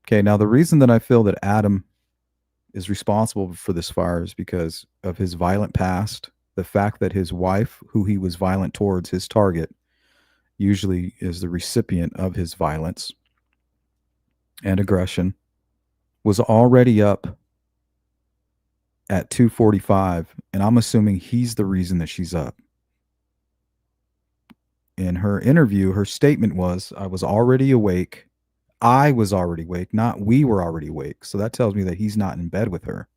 Okay, now the reason that I feel that Adam is responsible for this fire is because of his violent past, the fact that his wife, who he was violent towards, his target, usually is the recipient of his violence and aggression, was already up at 2:45, and I'm assuming he's the reason that she's up. In her interview, her statement was, I was already awake. I was already awake, not we were already awake. So that tells me that he's not in bed with her.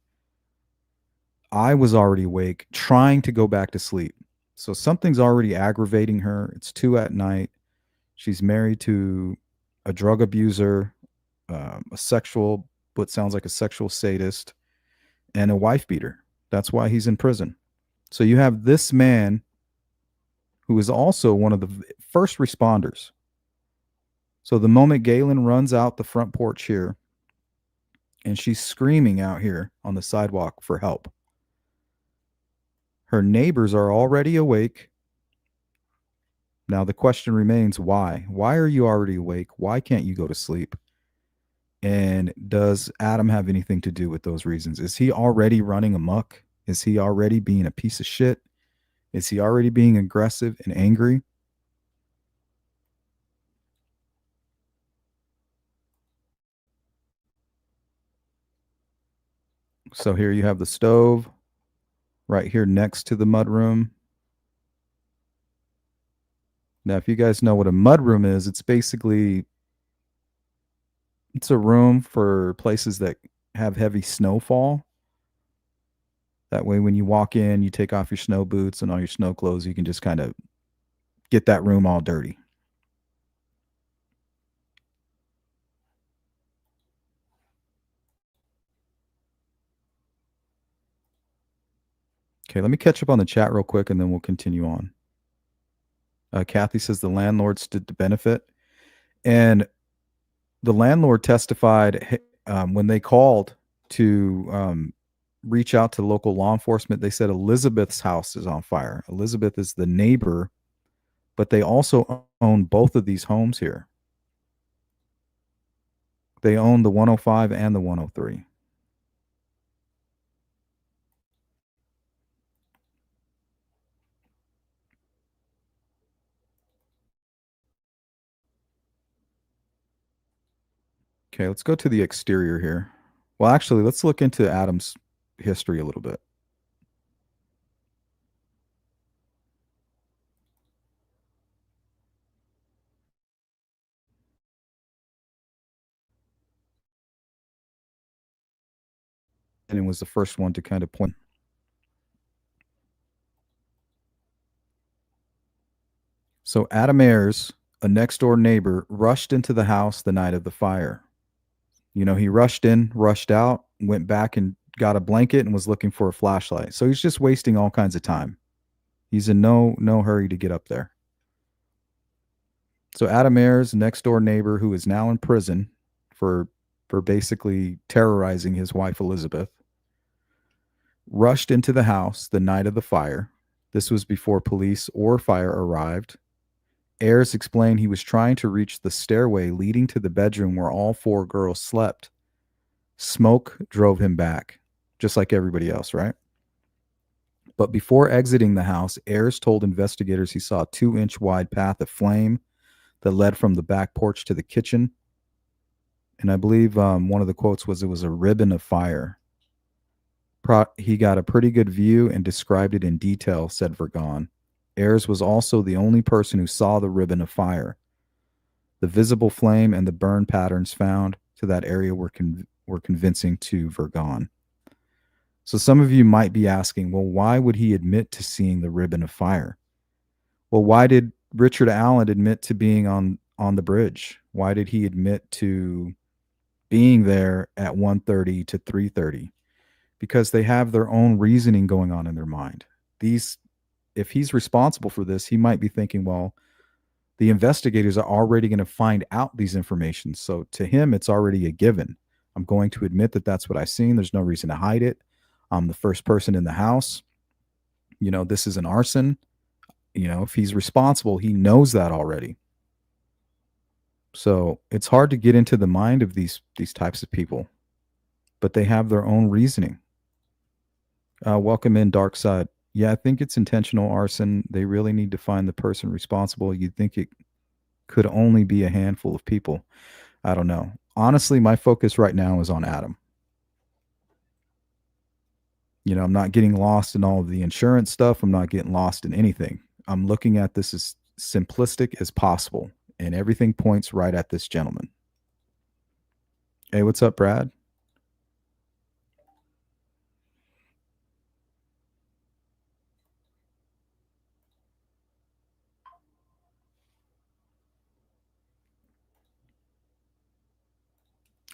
I was already awake, trying to go back to sleep. So something's already aggravating her. It's 2 at night. She's married to a drug abuser, a sexual, what sounds like a sexual sadist, and a wife beater. That's why he's in prison. So you have this man who is also one of the first responders. So the moment Galen runs out the front porch here, and she's screaming out here on the sidewalk for help, her neighbors are already awake. Now the question remains, why? Why are you already awake? Why can't you go to sleep? And does Adam have anything to do with those reasons? Is he already running amok? Is he already being a piece of shit? Is he already being aggressive and angry? So here you have the stove right here next to the mudroom. Now, if you guys know what a mudroom is, it's a room for places that have heavy snowfall. That way, when you walk in, you take off your snow boots and all your snow clothes, you can just kind of get that room all dirty. Okay, let me catch up on the chat real quick and then we'll continue on. Kathy says the landlord stood to benefit. And the landlord testified when they called to reach out to local law enforcement. They said Elizabeth's house is on fire. Elizabeth is the neighbor, but they also own both of these homes here. They own the 105 and the 103. Okay, let's go to the exterior here. Well, actually, let's look into Adam's history a little bit. And it was the first one to kind of point. So Adam Ayers, a next door neighbor, rushed into the house the night of the fire. He rushed in, rushed out, went back and got a blanket and was looking for a flashlight. So he's just wasting all kinds of time. He's in no hurry to get up there. So Adam Ayers, next door neighbor who is now in prison for basically terrorizing his wife Elizabeth, rushed into the house the night of the fire. This was before police or fire arrived. Ayers explained he was trying to reach the stairway leading to the bedroom where all four girls slept. Smoke drove him back, just like everybody else, right? But before exiting the house, Ayers told investigators he saw a 2-inch wide path of flame that led from the back porch to the kitchen. And I believe one of the quotes was, "It was a ribbon of fire." He got a pretty good view and described it in detail, said Vergon. Ayers was also the only person who saw the ribbon of fire. The visible flame and the burn patterns found to that area were convincing to Vergon. So some of you might be asking, well, why would he admit to seeing the ribbon of fire? Well, why did Richard Allen admit to being on the bridge? Why did he admit to being there at 1:30 to 3:30? Because they have their own reasoning going on in their mind. If he's responsible for this, he might be thinking, well, the investigators are already going to find out these information. So to him, it's already a given. I'm going to admit that that's what I've seen. There's no reason to hide it. I'm the first person in the house. This is an arson. If he's responsible, he knows that already. So it's hard to get into the mind of these types of people, but they have their own reasoning. Welcome in, Dark Side. Yeah, I think it's intentional arson. They really need to find the person responsible. You'd think it could only be a handful of people. I don't know. Honestly, my focus right now is on Adam. I'm not getting lost in all of the insurance stuff. I'm not getting lost in anything. I'm looking at this as simplistic as possible, and everything points right at this gentleman. Hey, what's up, Brad?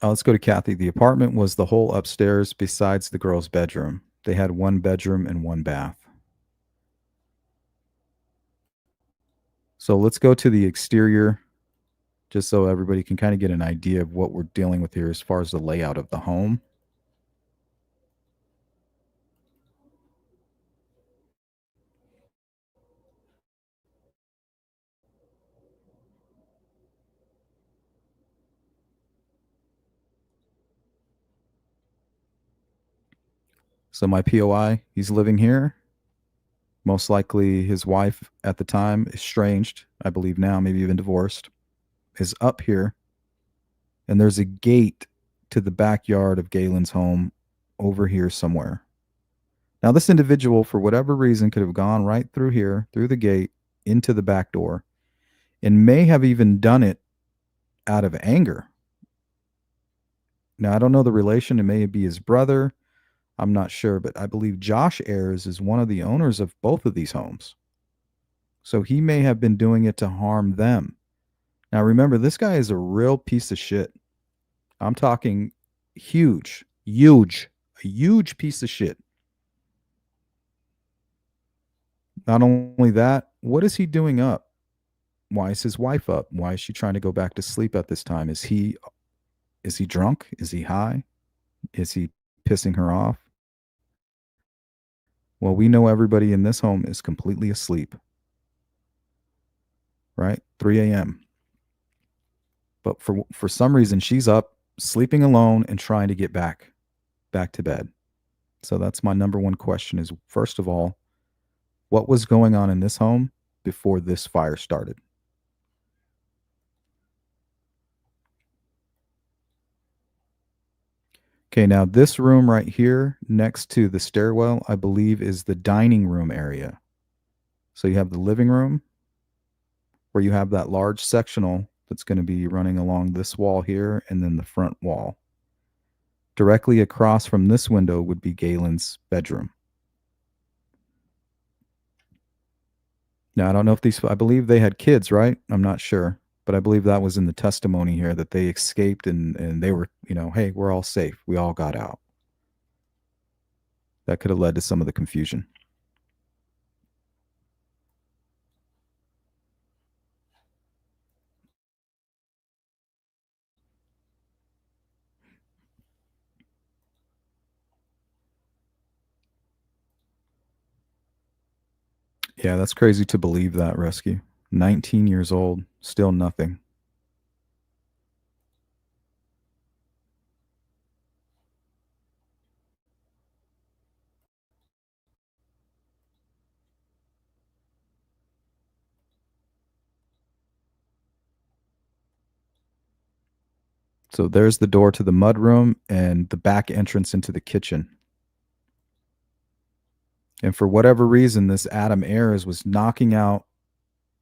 Let's go to Kathy. The apartment was the whole upstairs besides the girls' bedroom. They had one bedroom and one bath. So let's go to the exterior, just so everybody can kind of get an idea of what we're dealing with here as far as the layout of the home. So my POI, he's living here. Most likely his wife at the time, estranged, I believe now, maybe even divorced, is up here. And there's a gate to the backyard of Galen's home over here somewhere. Now, this individual, for whatever reason, could have gone right through here, through the gate, into the back door, and may have even done it out of anger. Now, I don't know the relation. It may be his brother. I'm not sure, but I believe Josh Ayers is one of the owners of both of these homes. So he may have been doing it to harm them. Now, remember, this guy is a real piece of shit. I'm talking huge, a huge piece of shit. Not only that, what is he doing up? Why is his wife up? Why is she trying to go back to sleep at this time? Is he drunk? Is he high? Is he pissing her off? Well, we know everybody in this home is completely asleep. Right? 3 a.m. But for some reason she's up, sleeping alone and trying to get back to bed. So that's my number one question is, first of all, what was going on in this home before this fire started? Okay, now this room right here next to the stairwell, I believe, is the dining room area. So you have the living room where you have that large sectional that's going to be running along this wall here and then the front wall. Directly across from this window would be Galen's bedroom. Now, I don't know if these, I believe they had kids, right? I'm not sure, but I believe that was in the testimony here that they escaped and they were, hey, we're all safe. We all got out. That could have led to some of the confusion. Yeah, that's crazy to believe that rescue. 19 years old, still nothing. So there's the door to the mudroom and the back entrance into the kitchen. And for whatever reason, this Adam Ayers was knocking out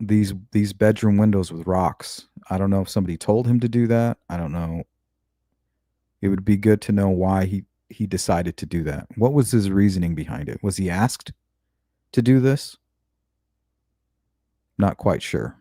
these bedroom windows with rocks. I don't know if somebody told him to do that. I don't know. It would be good to know why he decided to do that. What was his reasoning behind it? Was he asked to do this? Not quite sure.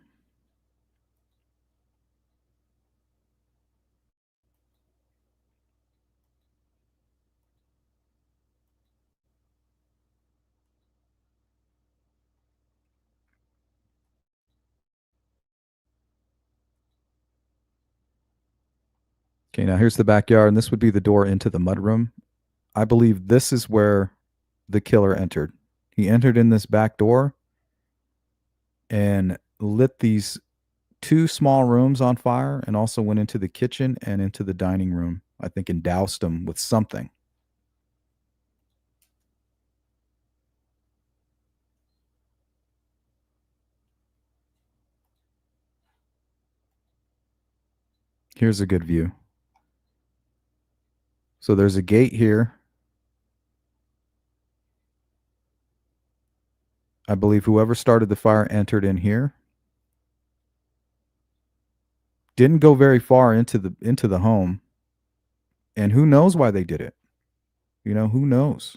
Okay, now here's the backyard, and this would be the door into the mudroom. I believe this is where the killer entered. He entered in this back door and lit these two small rooms on fire and also went into the kitchen and into the dining room, I think, and doused them with something. Here's a good view. So there's a gate here. I believe whoever started the fire entered in here. Didn't go very far into the home. And who knows why they did it? Who knows?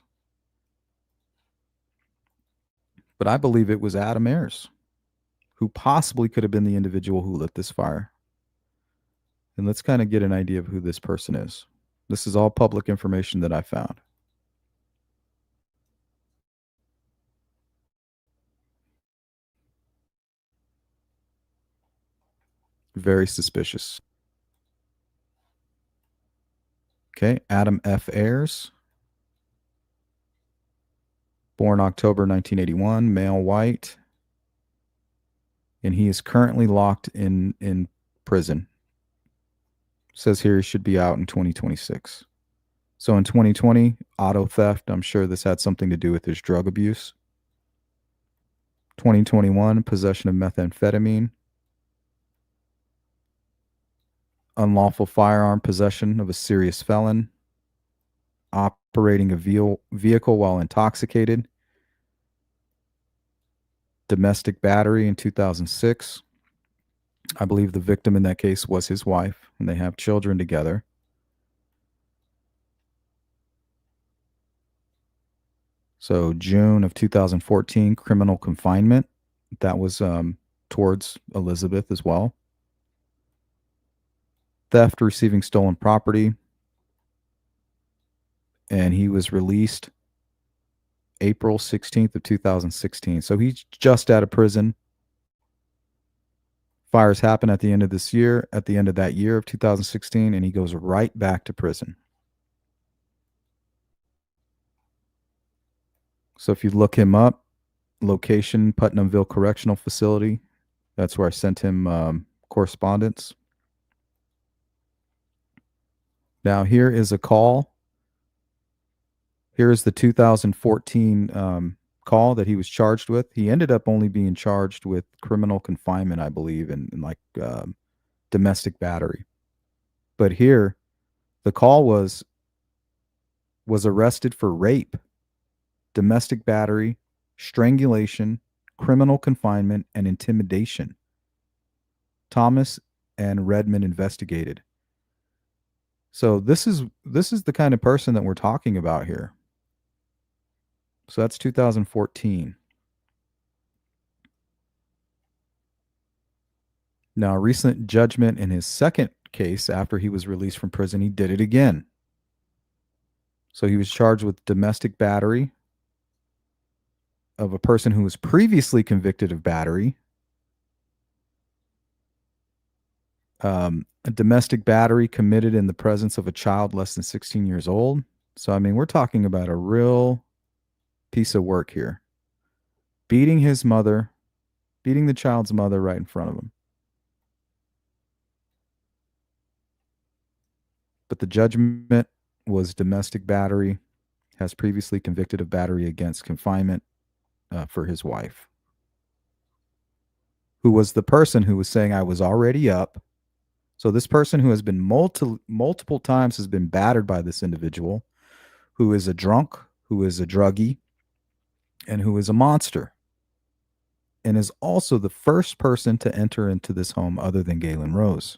But I believe it was Adam Ayers, who possibly could have been the individual who lit this fire. And let's kind of get an idea of who this person is. This is all public information that I found. Very suspicious. Okay, Adam F. Ayers, born October 1981, male, white, and he is currently locked in prison. Says here he should be out in 2026. So in 2020, auto theft, I'm sure this had something to do with his drug abuse. 2021, possession of methamphetamine. Unlawful firearm possession of a serious felon. Operating a vehicle while intoxicated. Domestic battery in 2006. I believe the victim in that case was his wife, and they have children together. So June of 2014, criminal confinement. That was towards Elizabeth as well. Theft, receiving stolen property. And he was released April 16th of 2016. So he's just out of prison. Fires happen at the end of this year, at the end of that year of 2016, and he goes right back to prison. So if you look him up, location, Putnamville Correctional Facility. That's where I sent him correspondence. Now here is a call. Here is the 2014 call that he was charged with. He ended up only being charged with criminal confinement, I believe, and like domestic battery. But here, the call was arrested for rape, domestic battery, strangulation, criminal confinement, and intimidation. Thomas and Redmond investigated. So this is the kind of person that we're talking about here. So that's 2014. Now, a recent judgment in his second case after he was released from prison, he did it again. So he was charged with domestic battery of a person who was previously convicted of battery, a domestic battery committed in the presence of a child less than 16 years old. So, I mean, we're talking about a real piece of work here. Beating his mother, beating the child's mother right in front of him. But the judgment was domestic battery, has previously convicted of battery against confinement for his wife, who was the person who was saying, I was already up. So this person who has been multiple times has been battered by this individual, who is a drunk, who is a druggie, and who is a monster, and is also the first person to enter into this home other than Galen Rose.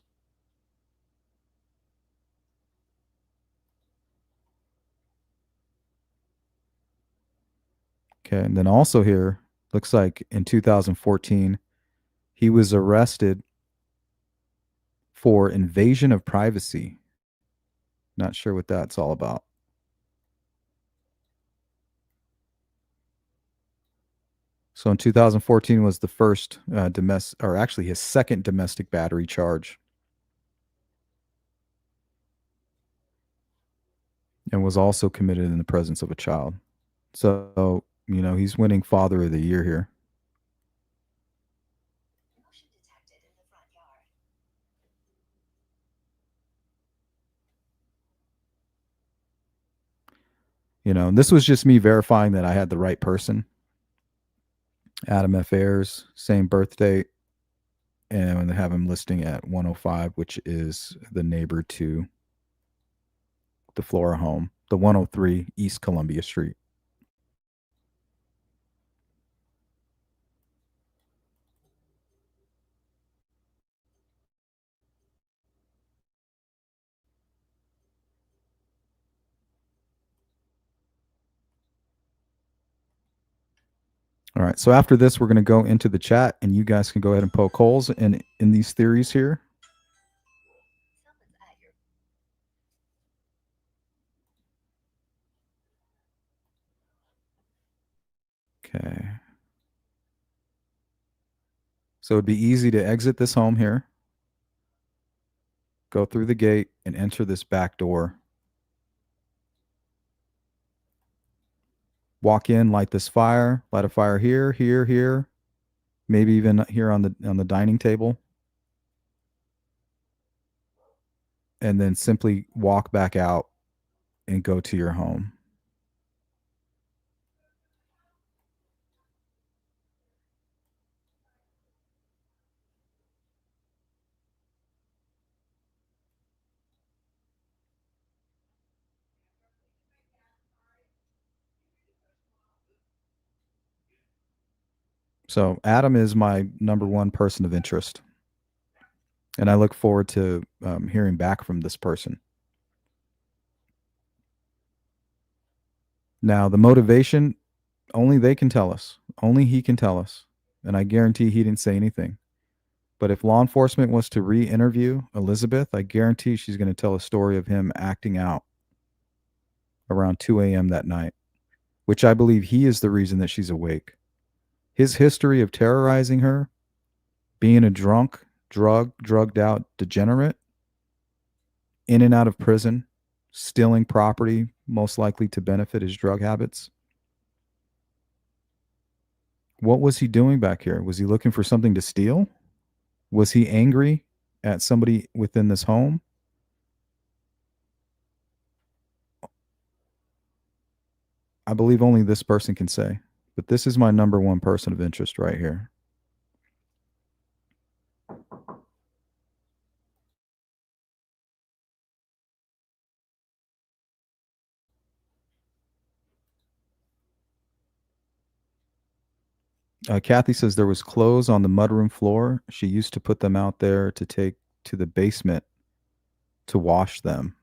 Okay, and then also here, looks like in 2014, he was arrested for invasion of privacy. Not sure what that's all about. So in 2014 was the first domestic, or actually his second domestic battery charge, and was also committed in the presence of a child. So, you know, he's winning Father of the Year here. You know, and this was just me verifying that I had the right person. Adam F. Ayers, same birth date, and have him listing at 105, which is the neighbor to the Flora home, the 103 East Columbia Street. All right. So after this, we're going to go into the chat, and you guys can go ahead and poke holes in these theories here. Okay. So it'd be easy to exit this home here, go through the gate, and enter this back door. Walk in, light this fire, light a fire here, here, here, maybe even here on the dining table, and then simply walk back out and go to your home. So Adam is my number one person of interest, and I look forward to hearing back from this person. Now, the motivation, only they can tell us. Only he can tell us. And I guarantee he didn't say anything. But if law enforcement was to re interview Elizabeth, I guarantee she's going to tell a story of him acting out around 2 a.m. that night, which I believe he is the reason that she's awake. His history of terrorizing her, being a drunk, drugged out degenerate, in and out of prison, stealing property, most likely to benefit his drug habits. What was he doing back here? Was he looking for something to steal? Was he angry at somebody within this home? I believe only this person can say. But this is my number one person of interest right here. Kathy says there was clothes on the mudroom floor. She used to put them out there to take to the basement to wash them.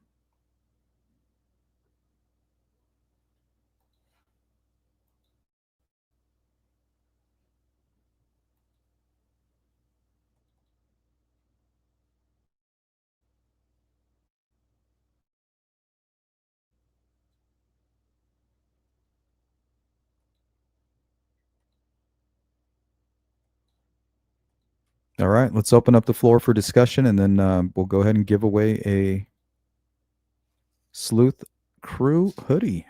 All right, let's open up the floor for discussion, and then we'll go ahead and give away a Sleuth Crew hoodie.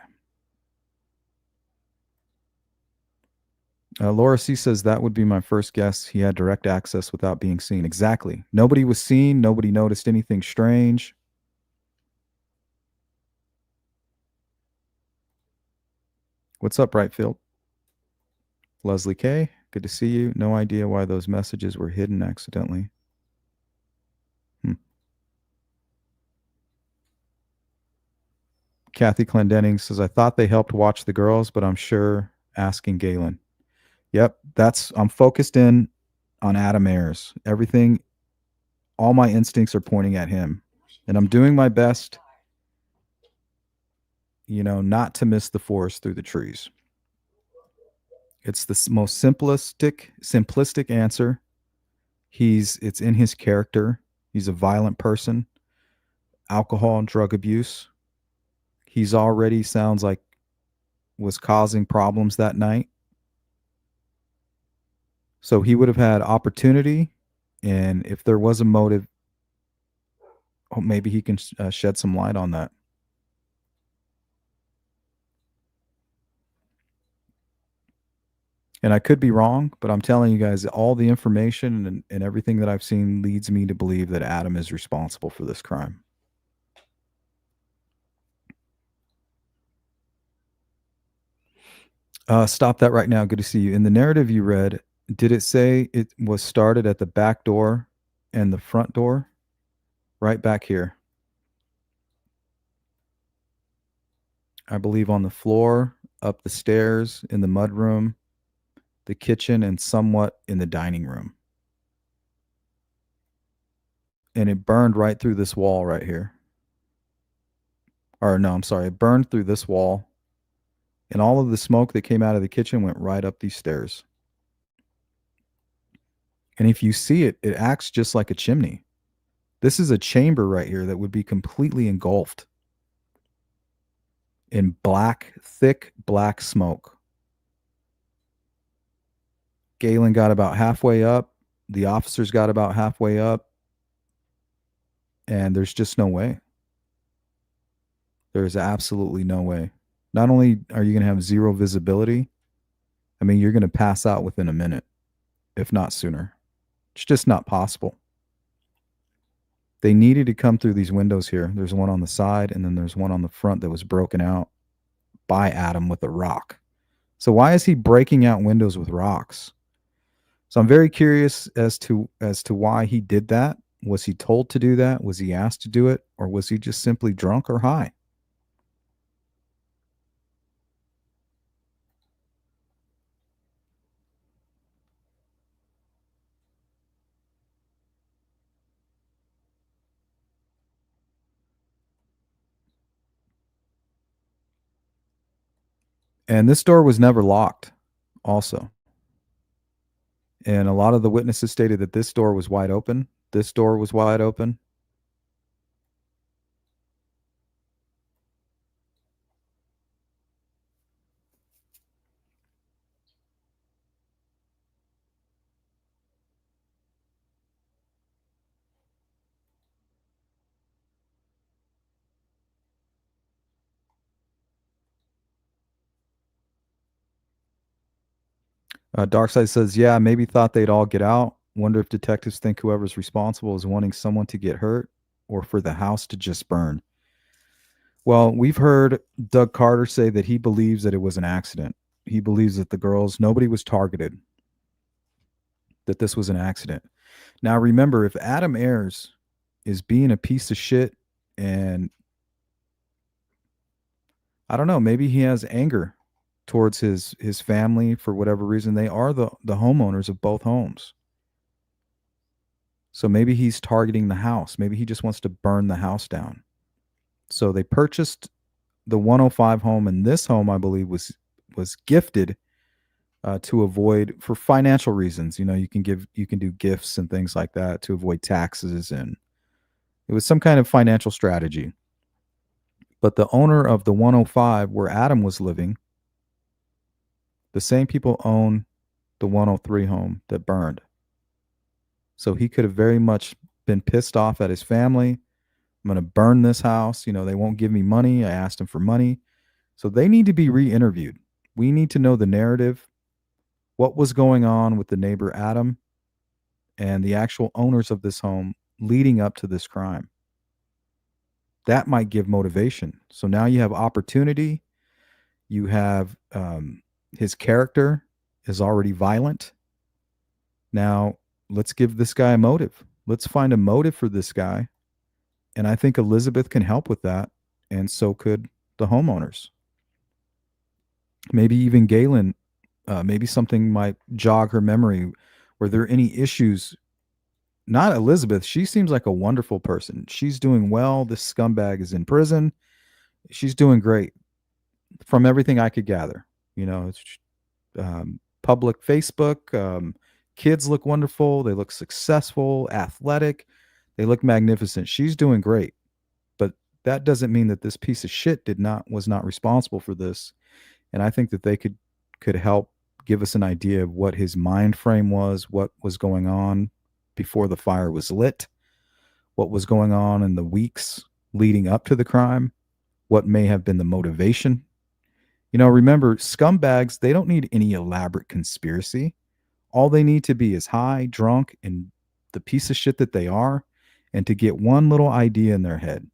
Laura C says that would be my first guess. He had direct access without being seen. Exactly. Nobody was seen. Nobody noticed anything strange. What's up, Brightfield? Leslie K, good to see you. No idea why those messages were hidden accidentally. Kathy Clendenning says, I thought they helped watch the girls, but I'm sure asking Galen. Yep, I'm focused in on Adam Ayers. Everything, all my instincts are pointing at him. And I'm doing my best, not to miss the forest through the trees. It's the most simplistic answer. It's in his character. He's a violent person, alcohol and drug abuse. He's already sounds like was causing problems that night. So he would have had opportunity, and if there was a motive, maybe he can shed some light on that. And I could be wrong, but I'm telling you guys, all the information and everything that I've seen leads me to believe that Adam is responsible for this crime. Stop that right now. Good to see you. In the narrative you read, did it say it was started at the back door and the front door? Right back here. I believe on the floor, up the stairs, in the mudroom, the kitchen, and somewhat in the dining room. And it burned right through this wall right here. Or no, I'm sorry, it burned through this wall. And all of the smoke that came out of the kitchen went right up these stairs. And if you see it, it acts just like a chimney. This is a chamber right here that would be completely engulfed in thick black smoke. Galen got about halfway up. The officers got about halfway up. And there's just no way. There's absolutely no way. Not only are you going to have zero visibility, I mean, you're going to pass out within a minute, if not sooner. It's just not possible. They needed to come through these windows here. There's one on the side, and then there's one on the front that was broken out by Adam with a rock. So why is he breaking out windows with rocks? So I'm very curious as to why he did that. Was he told to do that? Was he asked to do it? Or was he just simply drunk or high? And this door was never locked, also. And a lot of the witnesses stated that this door was wide open. This door was wide open. Darkseid says, yeah, maybe thought they'd all get out. Wonder if detectives think whoever's responsible is wanting someone to get hurt or for the house to just burn. Well, we've heard Doug Carter say that he believes that it was an accident. He believes that nobody was targeted, that this was an accident. Now, remember, if Adam Ayers is being a piece of shit and I don't know, maybe he has anger towards his family for whatever reason. They are the homeowners of both homes. So maybe he's targeting the house. Maybe he just wants to burn the house down. So they purchased the 105 home, and this home, I believe, was gifted to avoid, for financial reasons. You can do gifts and things like that to avoid taxes, and it was some kind of financial strategy. But the owner of the 105 where Adam was living, the same people own the 103 home that burned. So he could have very much been pissed off at his family. I'm going to burn this house. They won't give me money. I asked him for money. So they need to be re interviewed. We need to know the narrative, what was going on with the neighbor Adam and the actual owners of this home leading up to this crime. That might give motivation. So now you have opportunity. You have his character is already violent. Now let's give this guy a motive. Let's find a motive for this guy. And I think Elizabeth can help with that. And so could the homeowners. Maybe even Galen, maybe something might jog her memory. Were there any issues? Not Elizabeth. She seems like a wonderful person. She's doing well. This scumbag is in prison. She's doing great from everything I could gather. It's public Facebook. Kids look wonderful. They look successful, athletic. They look magnificent. She's doing great. But that doesn't mean that this piece of shit was not responsible for this. And I think that they could help give us an idea of what his mind frame was, what was going on before the fire was lit, what was going on in the weeks leading up to the crime, what may have been the motivation. Remember, scumbags, they don't need any elaborate conspiracy. All they need to be is high, drunk, and the piece of shit that they are, and to get one little idea in their head.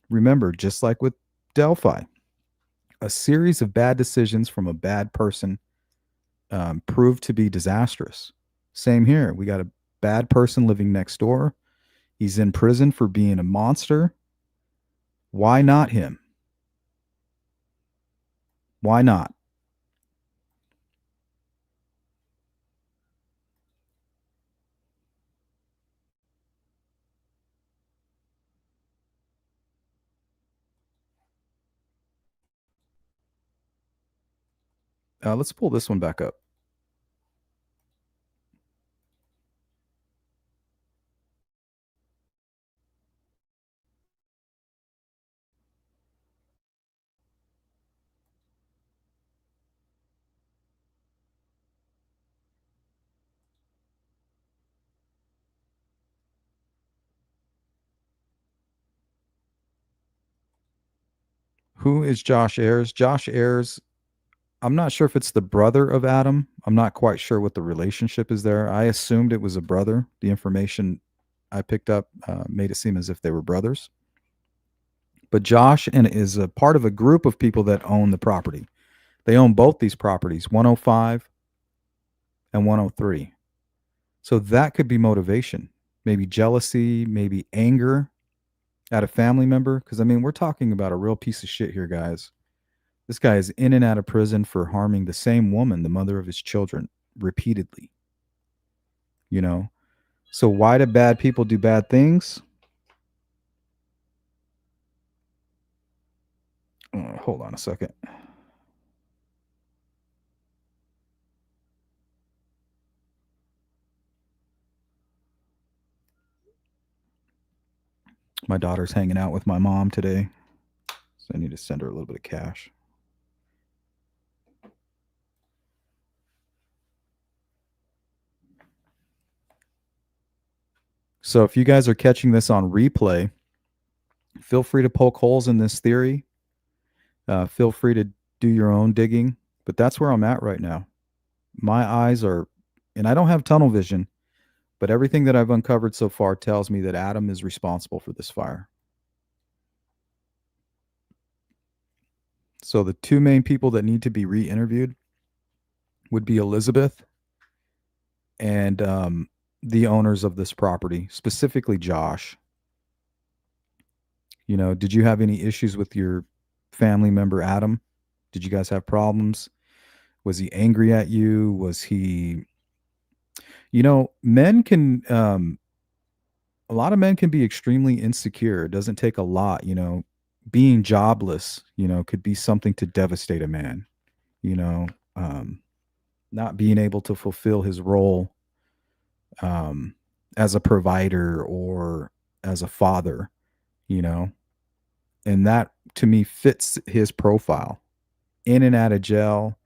Remember, just like with Delphi, a series of bad decisions from a bad person proved to be disastrous. Same here. We got a bad person living next door. He's in prison for being a monster. Why not him? Why not? Let's pull this one back up. Who is Josh Ayers? Josh Ayers, I'm not sure if it's the brother of Adam. I'm not quite sure what the relationship is there. I assumed it was a brother. The information I picked up made it seem as if they were brothers. But Josh and is a part of a group of people that own the property. They own both these properties, 105 and 103. So that could be motivation, maybe jealousy, maybe anger at a family member. Because, we're talking about a real piece of shit here, guys. This guy is in and out of prison for harming the same woman, the mother of his children, repeatedly. So why do bad people do bad things? Hold on a second. My daughter's hanging out with my mom today, so I need to send her a little bit of cash. So if you guys are catching this on replay, feel free to poke holes in this theory. Feel free to do your own digging, but that's where I'm at right now. My eyes are, and I don't have tunnel vision, but everything that I've uncovered so far tells me that Adam is responsible for this fire. So the two main people that need to be re-interviewed would be Elizabeth and the owners of this property, specifically Josh. Did you have any issues with your family member Adam? Did you guys have problems? Was he angry at you? Was he, men can, a lot of men can be extremely insecure. It doesn't take a lot, being jobless, could be something to devastate a man, not being able to fulfill his role as a provider or as a father, and that to me fits his profile. In and out of jail,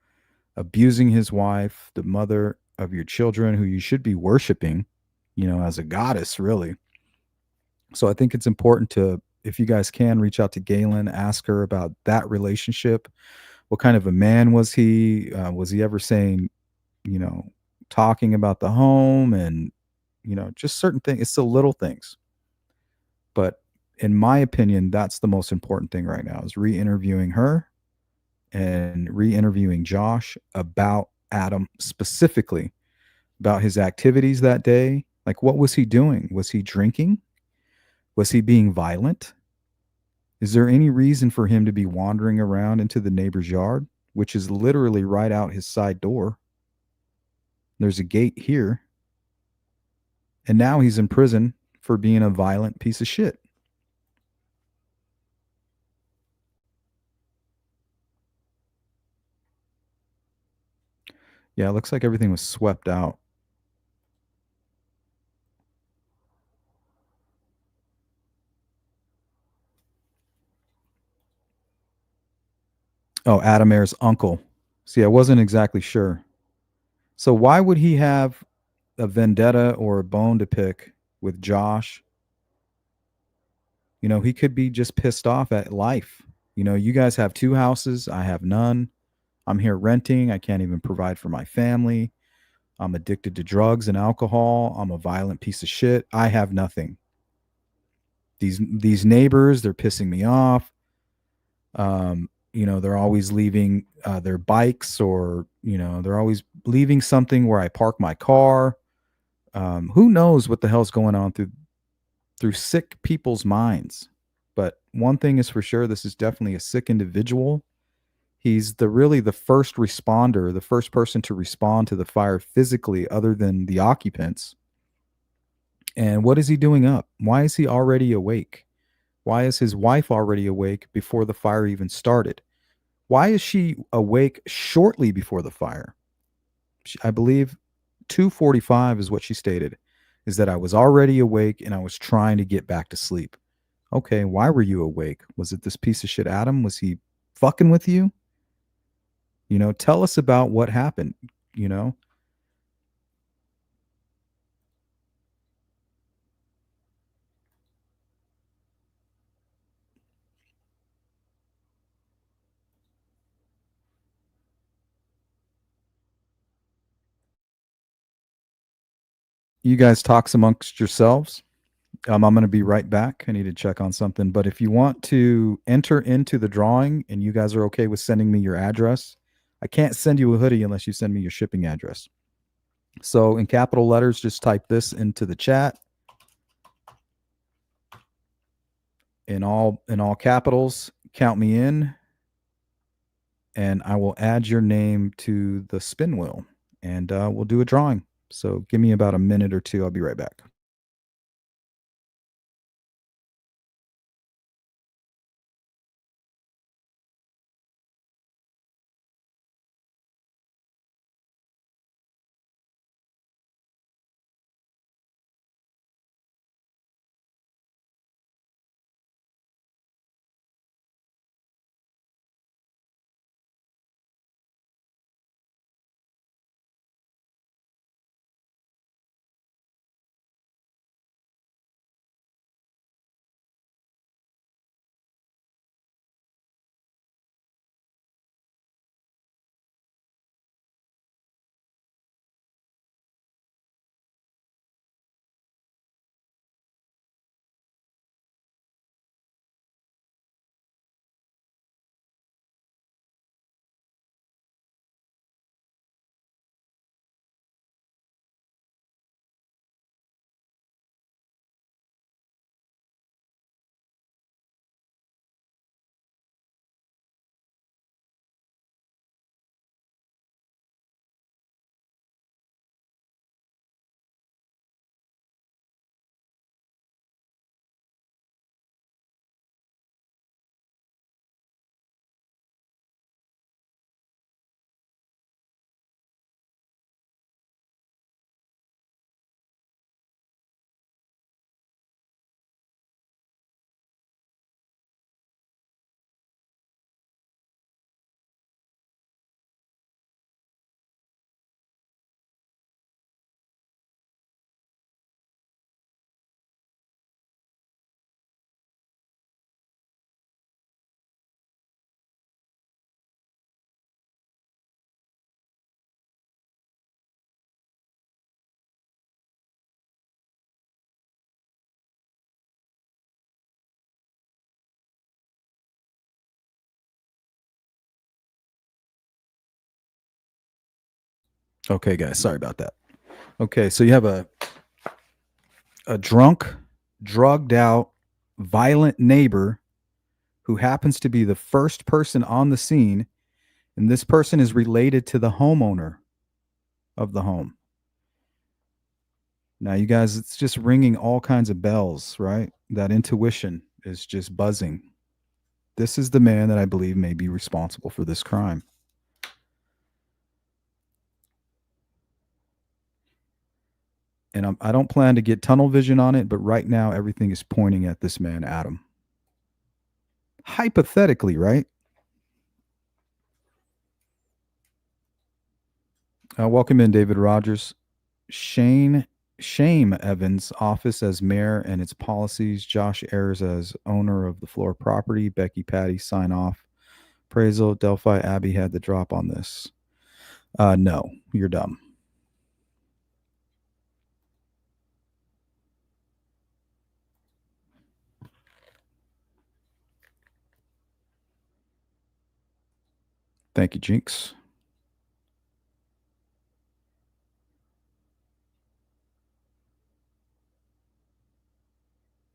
abusing his wife, the mother of your children who you should be worshiping, as a goddess, really. So I think it's important to, if you guys can, reach out to Galen, ask her about that relationship. What kind of a man was he? Was he ever saying, you know, talking about the home and, just certain things? It's the little things. But in my opinion, that's the most important thing right now is re interviewing her and re interviewing Josh about Adam specifically, about his activities that day. Like, what was he doing? Was he drinking? Was he being violent? Is there any reason for him to be wandering around into the neighbor's yard, which is literally right out his side door? There's a gate here. And now he's in prison for being a violent piece of shit. Yeah, it looks like everything was swept out. Oh, Adam Ayer's uncle. See, I wasn't exactly sure. So why would he have a vendetta or a bone to pick with Josh? He could be just pissed off at life. You guys have two houses, I have none. I'm here renting. I can't even provide for my family. I'm addicted to drugs and alcohol. I'm a violent piece of shit. I have nothing. These neighbors, they're pissing me off. They're always leaving their bikes, or they're always leaving something where I park my car. Who knows what the hell's going on through sick people's minds? But one thing is for sure, this is definitely a sick individual. He's the first responder, the first person to respond to the fire physically, other than the occupants. And what is he doing up? Why is he already awake? Why is his wife already awake before the fire even started? Why is she awake shortly before the fire? I believe 2:45 is what she stated, is that I was already awake and I was trying to get back to sleep. Okay, why were you awake? Was it this piece of shit Adam? Was he fucking with you? Tell us about what happened, you know? You guys talks amongst yourselves. I'm going to be right back. I need to check on something. But if you want to enter into the drawing and you guys are okay with sending me your address, I can't send you a hoodie unless you send me your shipping address. So in capital letters, just type this into the chat in all capitals. Count me in, and I will add your name to the spin wheel, and we'll do a drawing. So give me about a minute or two. I'll be right back. Okay, guys, sorry about that. Okay, so you have a drunk, drugged out, violent neighbor who happens to be the first person on the scene, and this person is related to the homeowner of the home. Now, you guys, it's just ringing all kinds of bells, right? That intuition is just buzzing. This is the man that I believe may be responsible for this crime. And I don't plan to get tunnel vision on it, but right now everything is pointing at this man, Adam. Hypothetically, right? Welcome in, David Rogers. Shame Evans' office as mayor and its policies. Josh Ayers as owner of the Flora property. Becky Patty sign off. Appraisal. Delphi Abbey had the drop on this. No, you're dumb. Thank you, Jinx.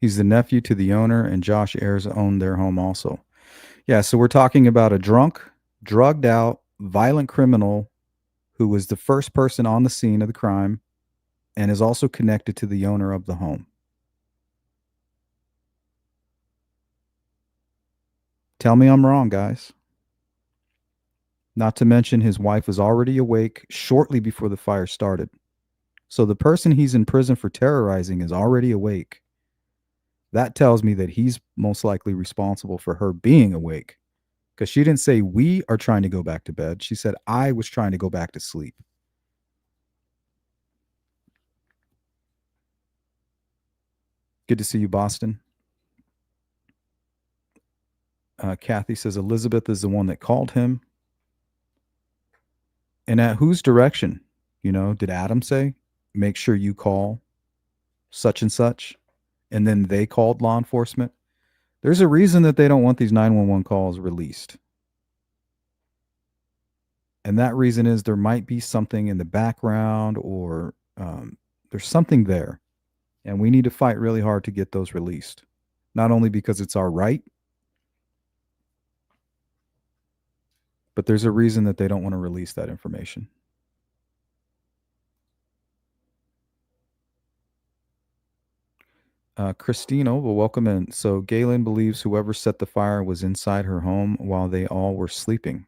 He's the nephew to the owner, and Josh Ayers owned their home also. Yeah, so we're talking about a drunk, drugged out, violent criminal who was the first person on the scene of the crime and is also connected to the owner of the home. Tell me I'm wrong, guys. Not to mention his wife was already awake shortly before the fire started. So the person he's in prison for terrorizing is already awake. That tells me that he's most likely responsible for her being awake. Because she didn't say, we are trying to go back to bed. She said, I was trying to go back to sleep. Good to see you, Boston. Kathy says Elizabeth is the one that called him. And at whose direction? Did Adam say, make sure you call such and such? And then they called law enforcement? There's a reason that they don't want these 911 calls released. And that reason is there might be something in the background or there's something there. And we need to fight really hard to get those released. Not only because it's our right, but there's a reason that they don't want to release that information. Christina, well, welcome in. So Galen believes whoever set the fire was inside her home while they all were sleeping.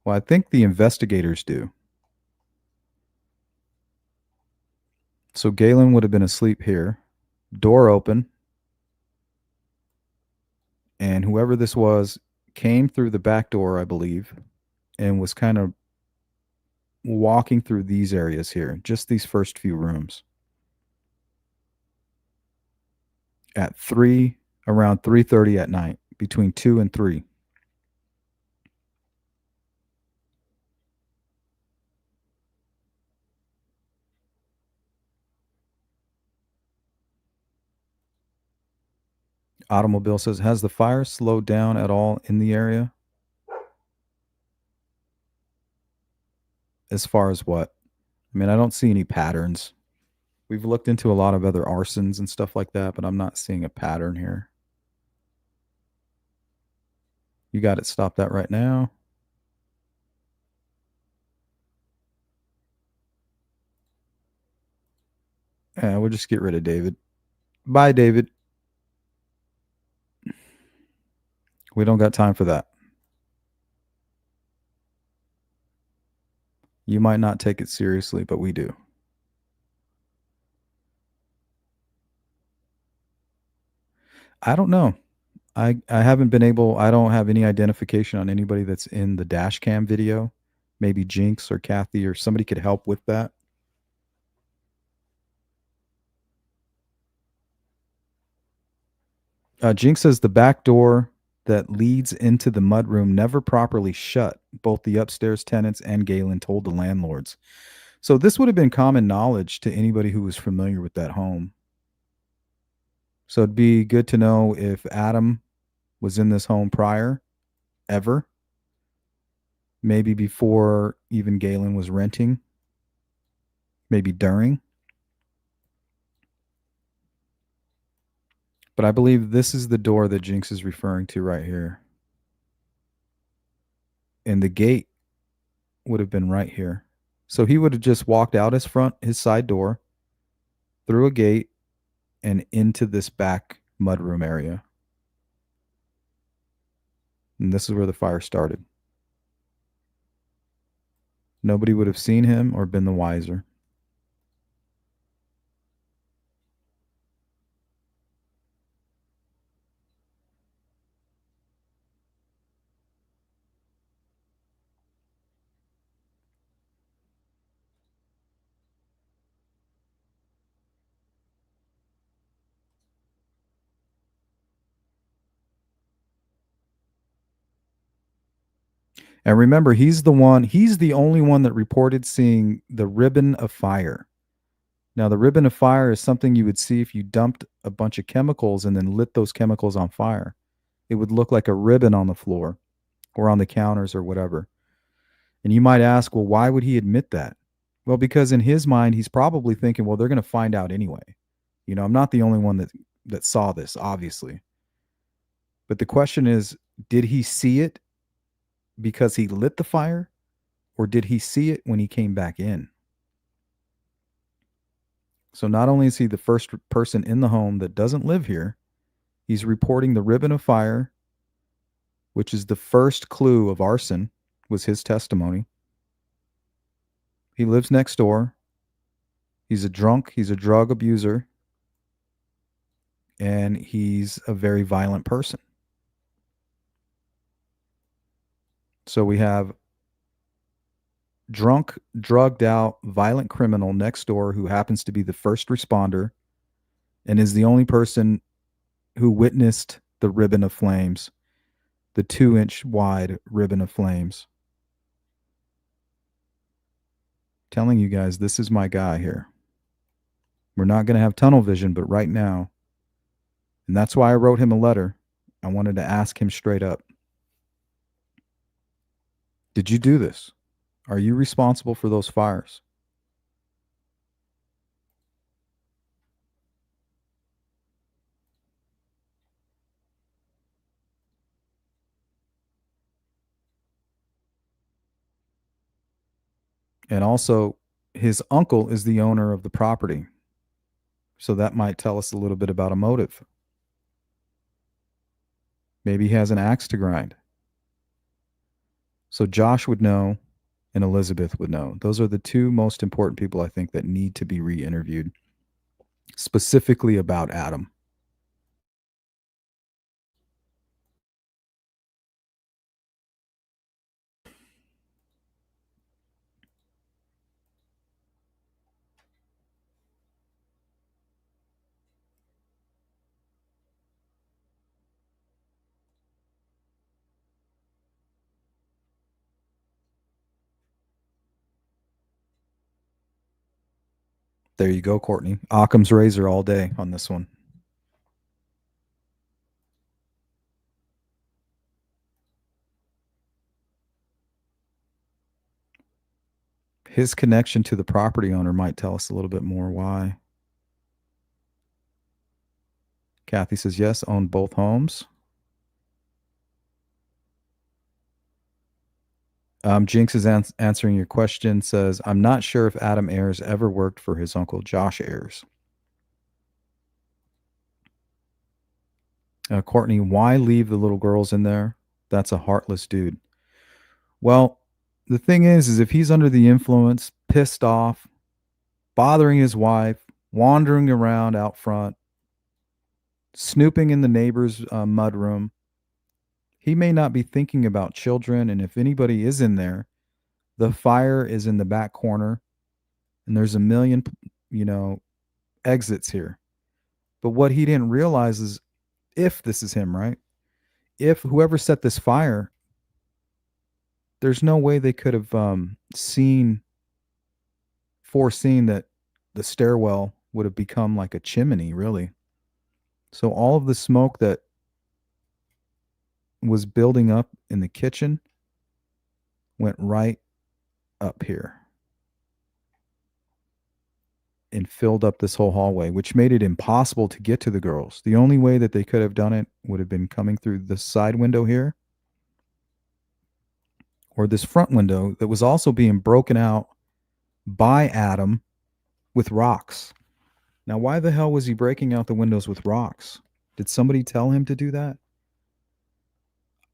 Well, I think the investigators do. So Galen would have been asleep here, door open, and whoever this was came through the back door, I believe, and was kind of walking through these areas here, just these first few rooms. At around 3:30 at night, between 2 and 3. Automobile says, has the fire slowed down at all in the area? As far as what? I mean, I don't see any patterns. We've looked into a lot of other arsons and stuff like that, but I'm not seeing a pattern here. You got it. Stop that right now. We'll just get rid of David. Bye, David. We don't got time for that. You might not take it seriously, but we do. I don't know. I haven't been able, I don't have any identification on anybody that's in the dash cam video. Maybe Jinx or Kathy or somebody could help with that. Jinx says the back door that leads into the mudroom never properly shut. Both the upstairs tenants and Galen told the landlords. So this would have been common knowledge to anybody who was familiar with that home. So it'd be good to know if Adam was in this home prior, ever. maybe before even Galen was renting, maybe during. But I believe this is the door that Jinx is referring to right here. And the gate would have been right here. So he would have just walked out his side door, through a gate, and into this back mudroom area. And this is where the fire started. Nobody would have seen him or been the wiser. And remember, he's the only one that reported seeing the ribbon of fire. Now, the ribbon of fire is something you would see if you dumped a bunch of chemicals and then lit those chemicals on fire. It would look like a ribbon on the floor or on the counters or whatever. And you might ask, well, why would he admit that? Well, because in his mind, he's probably thinking, well, they're going to find out anyway. I'm not the only one that saw this, obviously. But the question is, did he see it because he lit the fire, or did he see it when he came back in? So not only is he the first person in the home that doesn't live here, he's reporting the ribbon of fire, which is the first clue of arson, was his testimony. He lives next door. He's a drunk, he's a drug abuser, and he's a very violent person. So we have drunk, drugged out, violent criminal next door who happens to be the first responder and is the only person who witnessed the ribbon of flames, the 2-inch wide ribbon of flames. Telling you guys, this is my guy here. We're not going to have tunnel vision, but right now, and that's why I wrote him a letter. I wanted to ask him straight up. Did you do this? Are you responsible for those fires? And also, his uncle is the owner of the property. So that might tell us a little bit about a motive. Maybe he has an axe to grind. So Josh would know and Elizabeth would know. Those are the two most important people I think that need to be re-interviewed, specifically about Adam. There you go, Courtney. Occam's razor all day on this one. His connection to the property owner might tell us a little bit more why. Kathy says, yes, owned both homes. Jinx is answering your question, says, I'm not sure if Adam Ayers ever worked for his uncle Josh Ayers. Courtney, why leave the little girls in there? That's a heartless dude. Well, the thing is if he's under the influence, pissed off, bothering his wife, wandering around out front, snooping in the neighbor's mudroom, he may not be thinking about children. And if anybody is in there, the fire is in the back corner and there's a million, exits here. But what he didn't realize is, if this is him, right? If whoever set this fire, there's no way they could have foreseen that the stairwell would have become like a chimney, really. So all of the smoke that was building up in the kitchen went right up here and filled up this whole hallway, which made it impossible to get to the girls. The only way that they could have done it would have been coming through the side window here or this front window that was also being broken out by Adam with rocks. Now, why the hell was he breaking out the windows with rocks? Did somebody tell him to do that?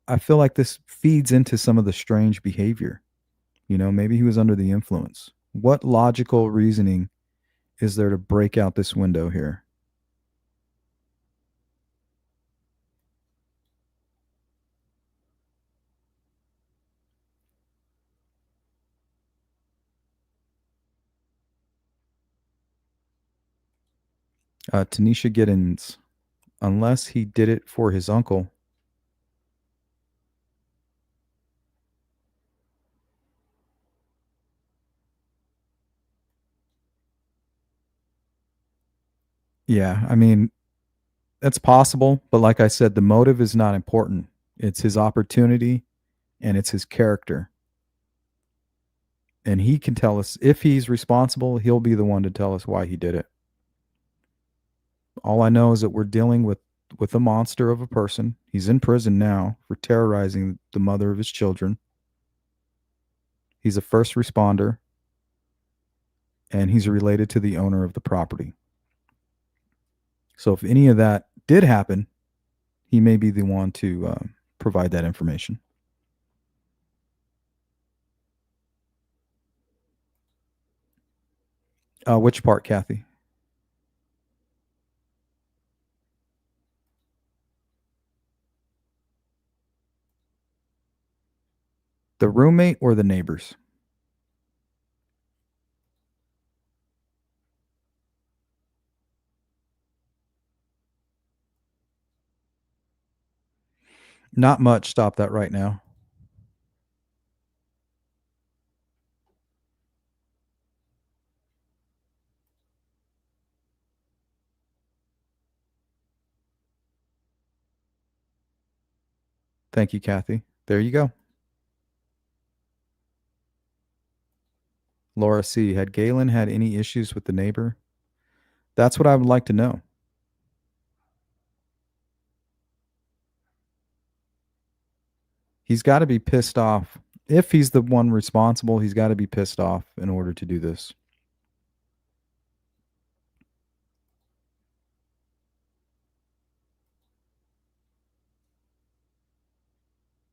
I feel like this feeds into some of the strange behavior. Maybe he was under the influence. What logical reasoning is there to break out this window here? Tanisha Giddens, unless he did it for his uncle. Yeah, I mean, that's possible, but like I said, the motive is not important. It's his opportunity and it's his character. And he can tell us if he's responsible, he'll be the one to tell us why he did it. All I know is that we're dealing with a monster of a person. He's in prison now for terrorizing the mother of his children. He's a first responder and he's related to the owner of the property. So if any of that did happen, he may be the one to provide that information. Which part, Kathy? The roommate or the neighbors? Not much. Stop that right now. Thank you, Kathy. There you go. Laura C. Had Galen had any issues with the neighbor? That's what I would like to know. He's got to be pissed off. If he's the one responsible, he's got to be pissed off in order to do this.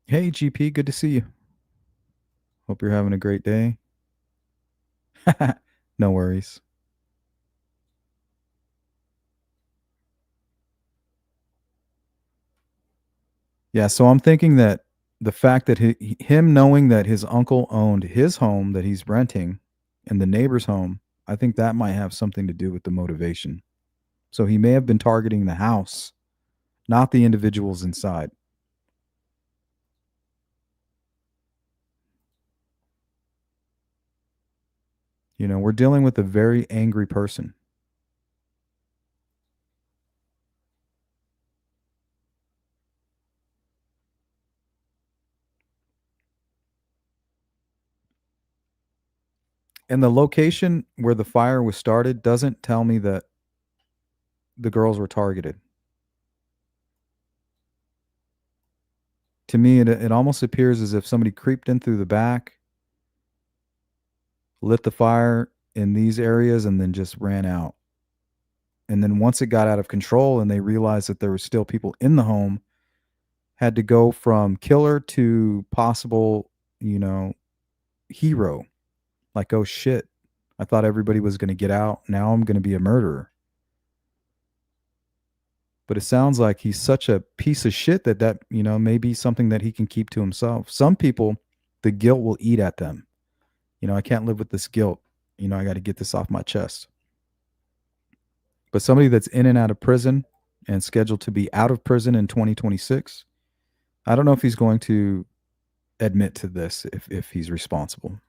Hey, GP, good to see you. Hope you're having a great day. No worries. Yeah, so I'm thinking that the fact that him knowing that his uncle owned his home that he's renting and the neighbor's home, I think that might have something to do with the motivation. So he may have been targeting the house, not the individuals inside. We're dealing with a very angry person. And the location where the fire was started doesn't tell me that the girls were targeted. To me, it almost appears as if somebody creeped in through the back, lit the fire in these areas, and then just ran out. And then once it got out of control and they realized that there were still people in the home, had to go from killer to possible, hero. Like, oh shit, I thought everybody was going to get out. Now I'm going to be a murderer. But it sounds like he's such a piece of shit that may be something that he can keep to himself. Some people, the guilt will eat at them. I can't live with this guilt. I got to get this off my chest. But somebody that's in and out of prison and scheduled to be out of prison in 2026, I don't know if he's going to admit to this if he's responsible.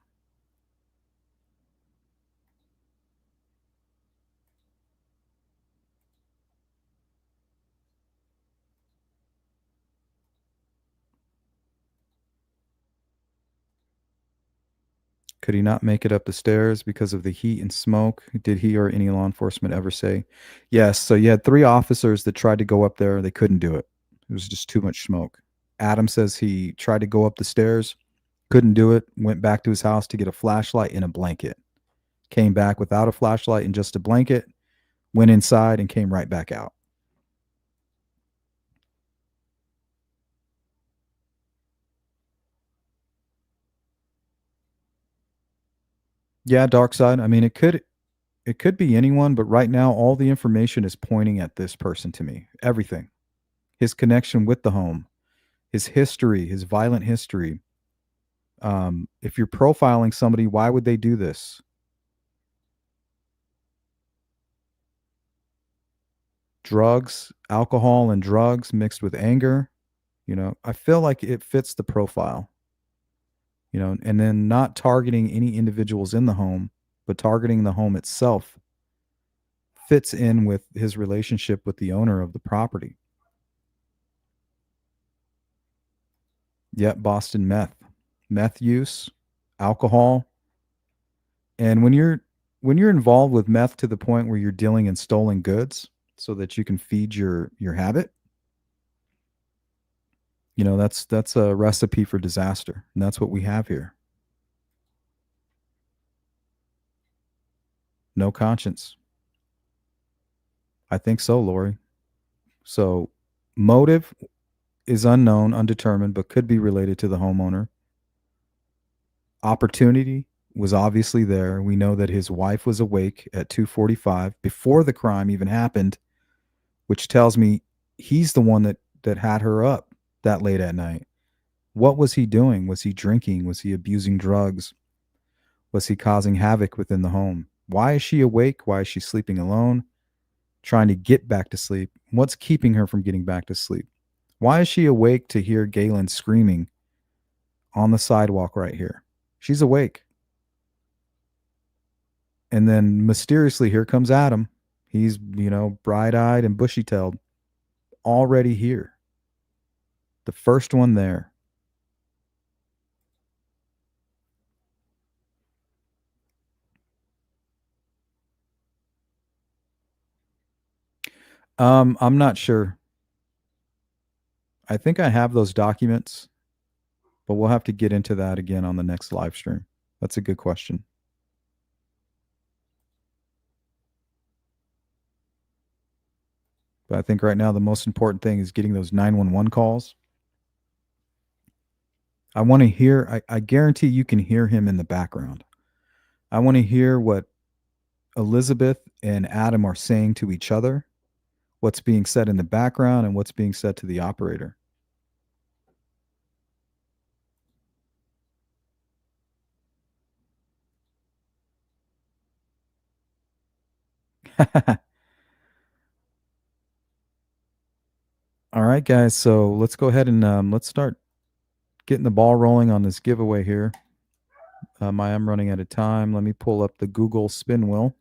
Could he not make it up the stairs because of the heat and smoke? Did he or any law enforcement ever say? Yes. So you had three officers that tried to go up there. They couldn't do it. It was just too much smoke. Adam says he tried to go up the stairs, couldn't do it, went back to his house to get a flashlight and a blanket. Came back without a flashlight and just a blanket, went inside and came right back out. Yeah, dark side. I mean, it could be anyone, but right now all the information is pointing at this person to me. Everything. His connection with the home, his history, his violent history. If you're profiling somebody, why would they do this? Drugs, alcohol, and drugs mixed with anger. I feel like it fits the profile. And then not targeting any individuals in the home, but targeting the home itself fits in with his relationship with the owner of the property. Yep, Boston meth use, alcohol, and when you're involved with meth to the point where you're dealing in stolen goods so that you can feed your habit, that's a recipe for disaster, and that's what we have here. No conscience. I think so, Lori. So motive is unknown, undetermined, but could be related to the homeowner. Opportunity was obviously there. We know that his wife was awake at 2:45 before the crime even happened, which tells me he's the one that had her up that late at night. What was he doing? Was he drinking? Was he abusing drugs? Was he causing havoc within the home? Why is she awake? Why is she sleeping alone? Trying to get back to sleep. What's keeping her from getting back to sleep? Why is she awake to hear Galen screaming on the sidewalk right here? She's awake. And then mysteriously, here comes Adam. He's, bright eyed and bushy tailed, already here. The first one there. I'm not sure. I think I have those documents, but we'll have to get into that again on the next live stream. That's a good question. But I think right now the most important thing is getting those 911 calls. I want to hear, I guarantee you can hear him in the background. I want to hear what Elizabeth and Adam are saying to each other, what's being said in the background, and what's being said to the operator. All right, guys. So let's go ahead and let's start getting the ball rolling on this giveaway here. I am running out of time. Let me pull up the Google spin wheel.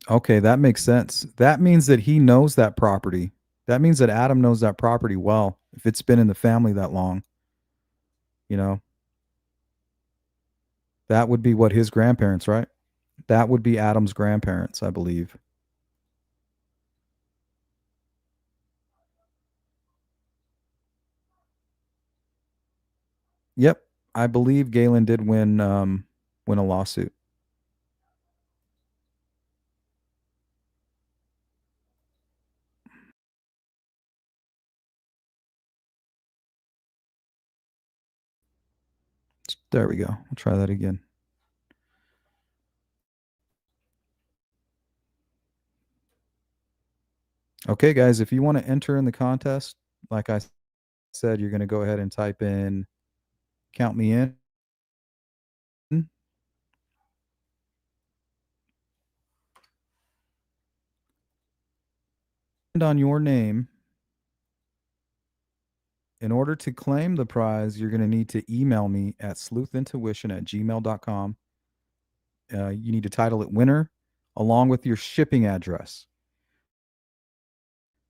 Okay, that makes sense. That means that he knows that property. That means that Adam knows that property well. If it's been in the family that long, you know, that would be what his grandparents, right? That would be Adam's grandparents, I believe. Yep, I believe Galen did win a lawsuit. There we go. I'll try that again. Okay, guys, if you want to enter in the contest, like I said, you're going to go ahead and type in count me in. And on your name, In order to claim the prize, you're going to need to email me at sleuthintuition@gmail.com. You need to title it winner along with your shipping address.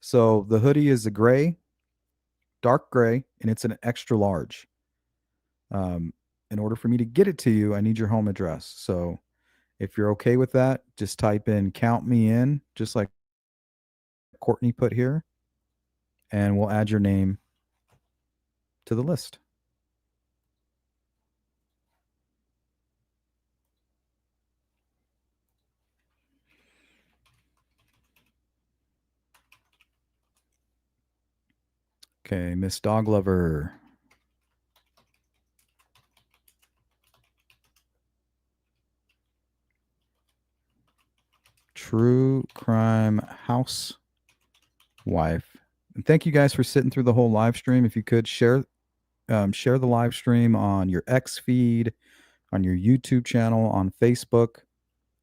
So the hoodie is a gray, dark gray, and it's an extra large. Um, in order for me to get it to you, I need your home address. So if you're okay with that, just type in count me in, just like Courtney put here, and we'll add your name to the list. Okay, Miss Dog Lover. True Crime Housewife. And thank you guys for sitting through the whole live stream. If you could share the live stream on your X feed, on your YouTube channel, on Facebook.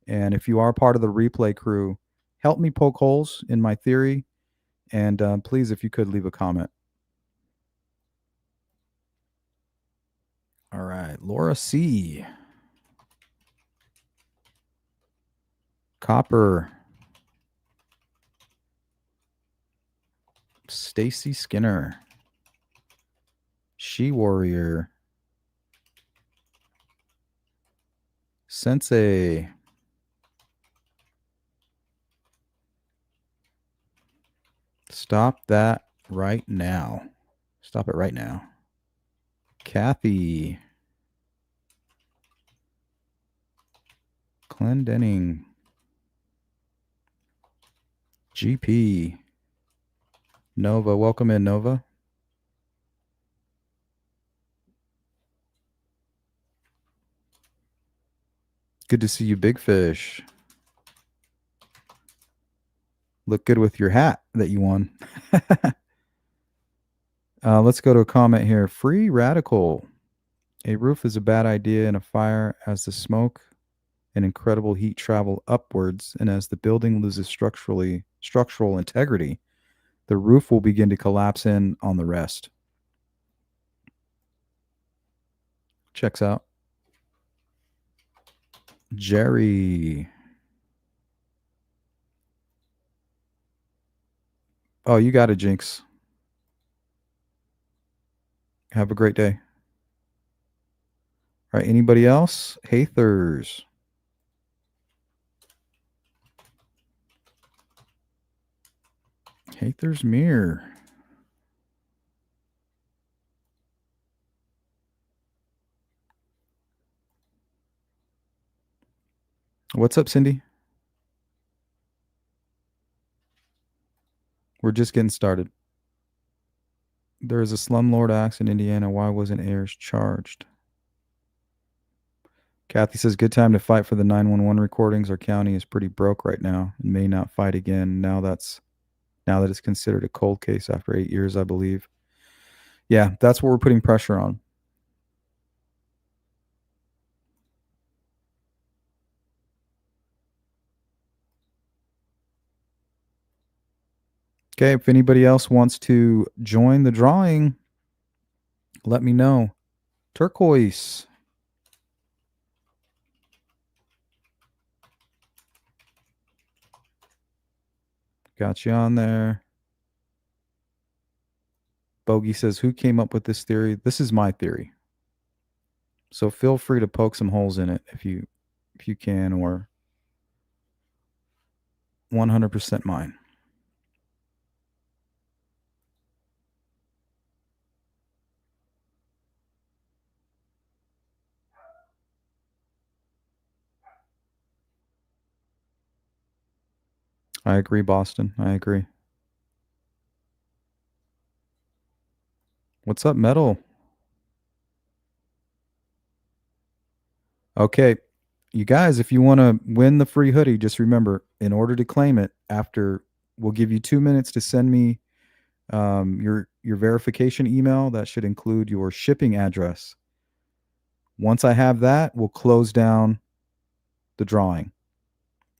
And if you are part of the replay crew, help me poke holes in my theory. And please, if you could leave a comment. All right, Laura C. Copper. Stacy Skinner. She Warrior. Sensei. Stop that right now. Stop it right now. Kathy. Clendenning. GP. Nova. Welcome in, Nova. Good to see you, Big Fish. Look good with your hat that you won. Let's go to a comment here. Free Radical. A roof is a bad idea in a fire as the smoke and incredible heat travel upwards, and as the building loses structural integrity, the roof will begin to collapse in on the rest. Checks out. Jerry. Oh, you got it, Jinx. Have a great day. All right, anybody else? Hathers. Hathers Mirror. What's up, Cindy? We're just getting started. There is a slumlord axe in Indiana. Why wasn't Ayers charged? Kathy says, good time to fight for the 911 recordings. Our county is pretty broke right now and may not fight again now that it's considered a cold case after 8 years, I believe. Yeah, that's what we're putting pressure on. Okay, if anybody else wants to join the drawing, let me know. Turquoise. Got you on there. Bogey says, who came up with this theory? This is my theory. So feel free to poke some holes in it if you can, or 100% mine. I agree, Boston. I agree. What's up, Metal? Okay. You guys, if you want to win the free hoodie, just remember, in order to claim it, we'll give you 2 minutes to send me your verification email. That should include your shipping address. Once I have that, we'll close down the drawing.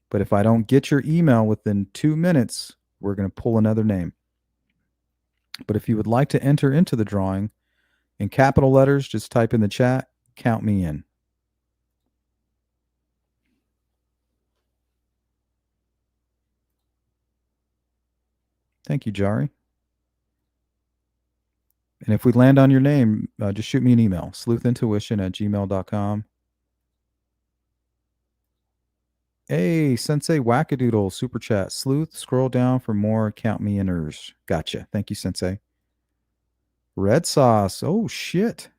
But if I don't get your email within 2 minutes, we're going to pull another name. But if you would like to enter into the drawing in capital letters, just type in the chat, count me in. Thank you, Jari. And if we land on your name, just shoot me an email, sleuthintuition@gmail.com. Hey, Sensei Wackadoodle, super chat. Sleuth, scroll down for more count me inners. Gotcha. Thank you, Sensei. Red sauce. Oh, shit.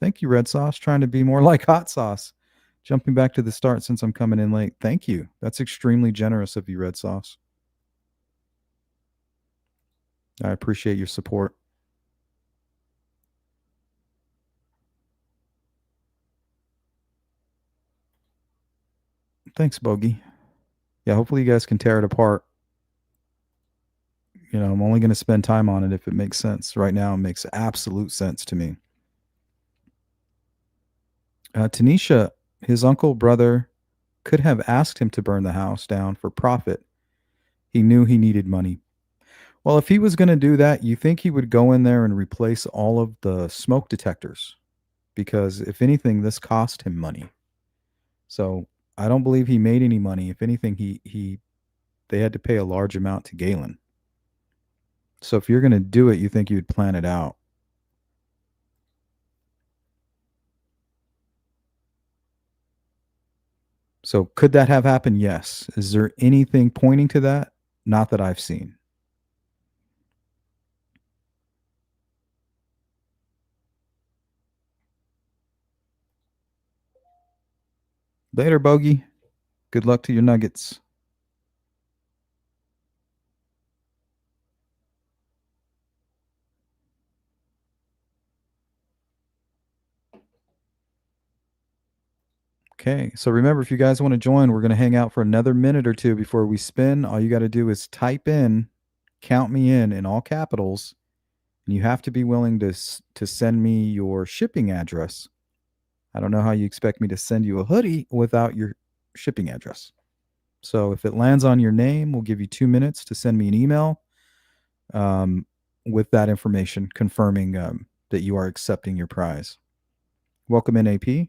Thank you, Red sauce. Trying to be more like hot sauce. Jumping back to the start since I'm coming in late. Thank you. That's extremely generous of you, Red sauce. I appreciate your support. Thanks, Bogey. Yeah, hopefully you guys can tear it apart. You know, I'm only going to spend time on it if it makes sense. Right now, it makes absolute sense to me. Tanisha, his uncle brother could have asked him to burn the house down for profit. He knew he needed money. Well, if he was going to do that, you think he would go in there and replace all of the smoke detectors? Because if anything, this cost him money. So I don't believe he made any money. If anything, they had to pay a large amount to Galen. So if you're going to do it, you think you'd plan it out. So could that have happened? Yes. Is there anything pointing to that? Not that I've seen. Later, Bogey. Good luck to your Nuggets. Okay, so remember, if you guys want to join, we're going to hang out for another minute or two before we spin. All you got to do is type in, count me in all capitals, and you have to be willing to send me your shipping address. I don't know how you expect me to send you a hoodie without your shipping address. So if it lands on your name, we'll give you 2 minutes to send me an email with that information confirming that you are accepting your prize. Welcome in, AP.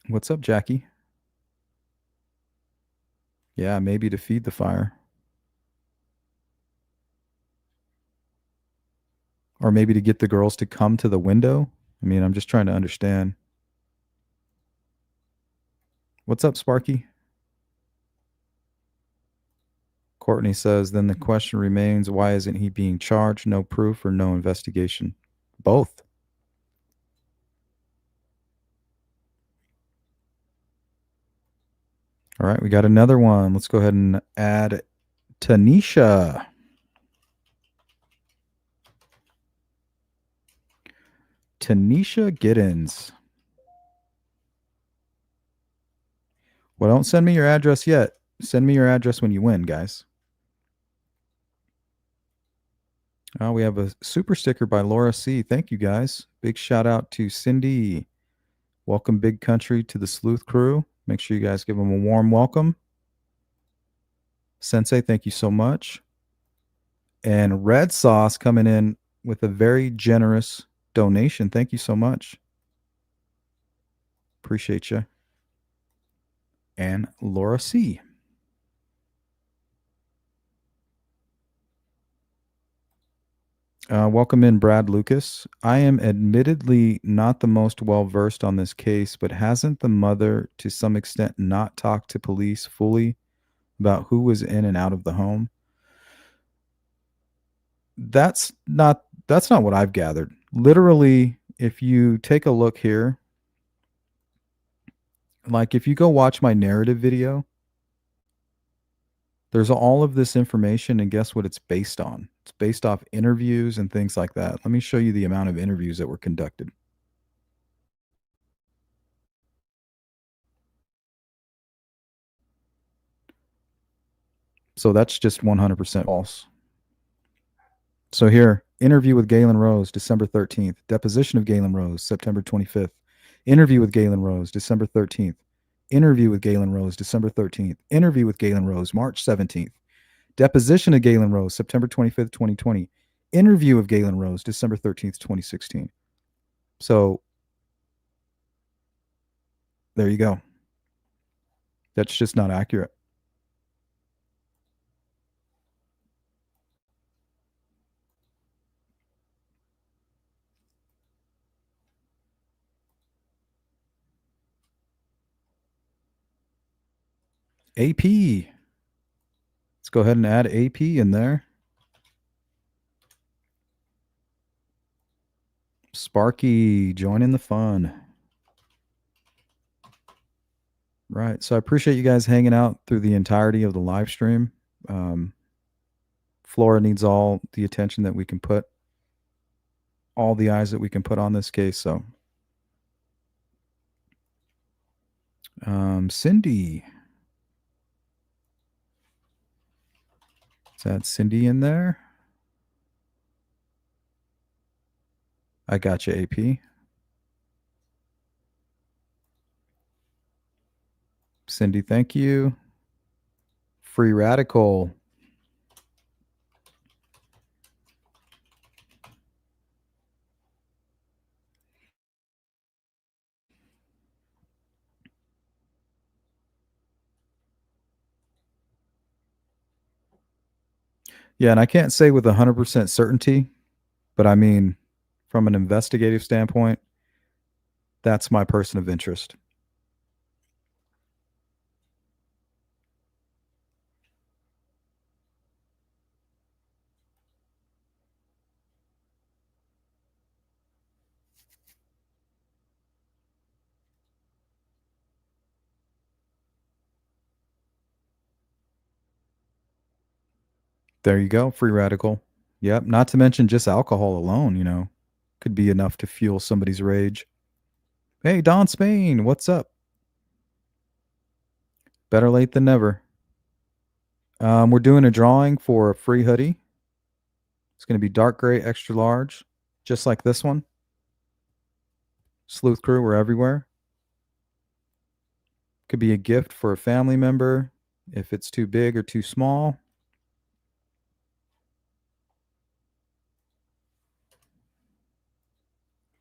What's up, Jackie? Yeah, maybe to feed the fire. Or maybe to get the girls to come to the window. I mean, I'm just trying to understand. What's up, Sparky? Courtney says, then the question remains, why isn't he being charged? No proof or no investigation? Both. All right, we got another one. Let's go ahead and add Tanisha. Tanisha Giddens. Well, don't send me your address yet. Send me your address when you win, guys. Oh, we have a super sticker by Laura C. Thank you, guys. Big shout out to Cindy. Welcome, Big Country, to the Sleuth crew. Make sure you guys give them a warm welcome. Sensei, thank you so much. And Red Sauce coming in with a very generous donation. Thank you so much. Appreciate you. And Laura C. Welcome in, Brad Lucas. I am admittedly not the most well versed on this case, but hasn't the mother, to some extent, not talked to police fully about who was in and out of the home? That's not what I've gathered. Literally, if you take a look here, like if you go watch my narrative video, there's all of this information, and guess what it's based on? It's based off interviews and things like that. Let me show you the amount of interviews that were conducted. So that's just 100% false. So here, Interview with Galen Rose, December 13th. Deposition of Galen Rose, September 25th. Interview with Galen Rose, December 13th. Interview with Galen Rose, December 13th. Interview with Galen Rose, March 17th. Deposition of Galen Rose, September 25th, 2020. Interview of Galen Rose, December 13th, 2016. So there you go. That's just not accurate. AP. Let's go ahead and add AP in there. Sparky, joining the fun. Right. So I appreciate you guys hanging out through the entirety of the live stream. Flora needs all the attention that we can put, all the eyes that we can put on this case. So, Cindy. Is that Cindy in there? I got you, AP. Cindy, thank you. Free Radical. Yeah, and I can't say with 100% certainty, but I mean, from an investigative standpoint, that's my person of interest. There you go, Free Radical. Yep, not to mention just alcohol alone, could be enough to fuel somebody's rage. Hey, Don Spain, what's up? Better late than never. We're doing a drawing for a free hoodie. It's going to be dark gray, extra large, just like this one. Sleuth Crew, we're everywhere. Could be a gift for a family member if it's too big or too small.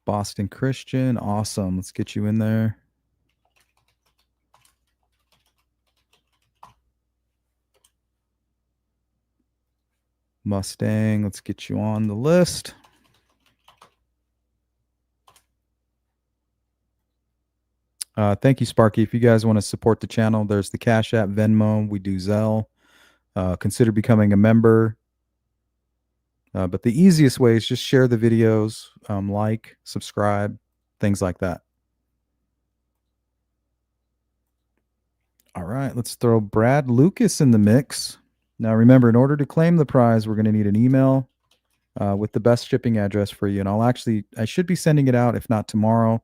Boston Christian, awesome. Let's get you in there. Mustang, let's get you on the list. Thank you, Sparky. If you guys want to support the channel, there's the Cash App, Venmo. We do Zelle. Consider becoming a member. But the easiest way is just share the videos, like, subscribe, things like that. All right, let's throw Brad Lucas in the mix. Now, remember, in order to claim the prize, we're going to need an email with the best shipping address for you. And I should be sending it out, if not tomorrow,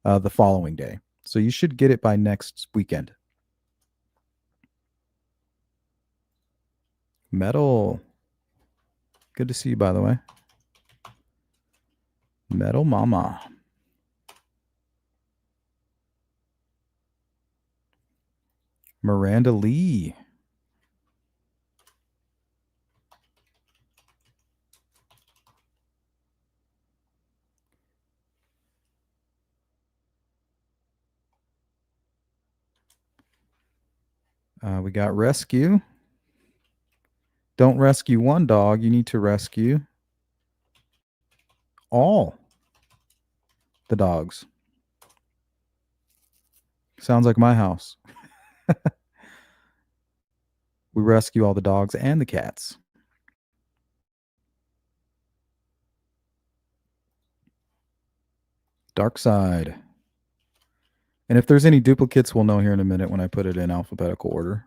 the following day. So you should get it by next weekend. Metal. Good to see you, by the way. Metal Mama. Miranda Lee. We got rescue. Don't rescue one dog. You need to rescue all the dogs. Sounds like my house. We rescue all the dogs and the cats. Dark Side. And if there's any duplicates, we'll know here in a minute when I put it in alphabetical order.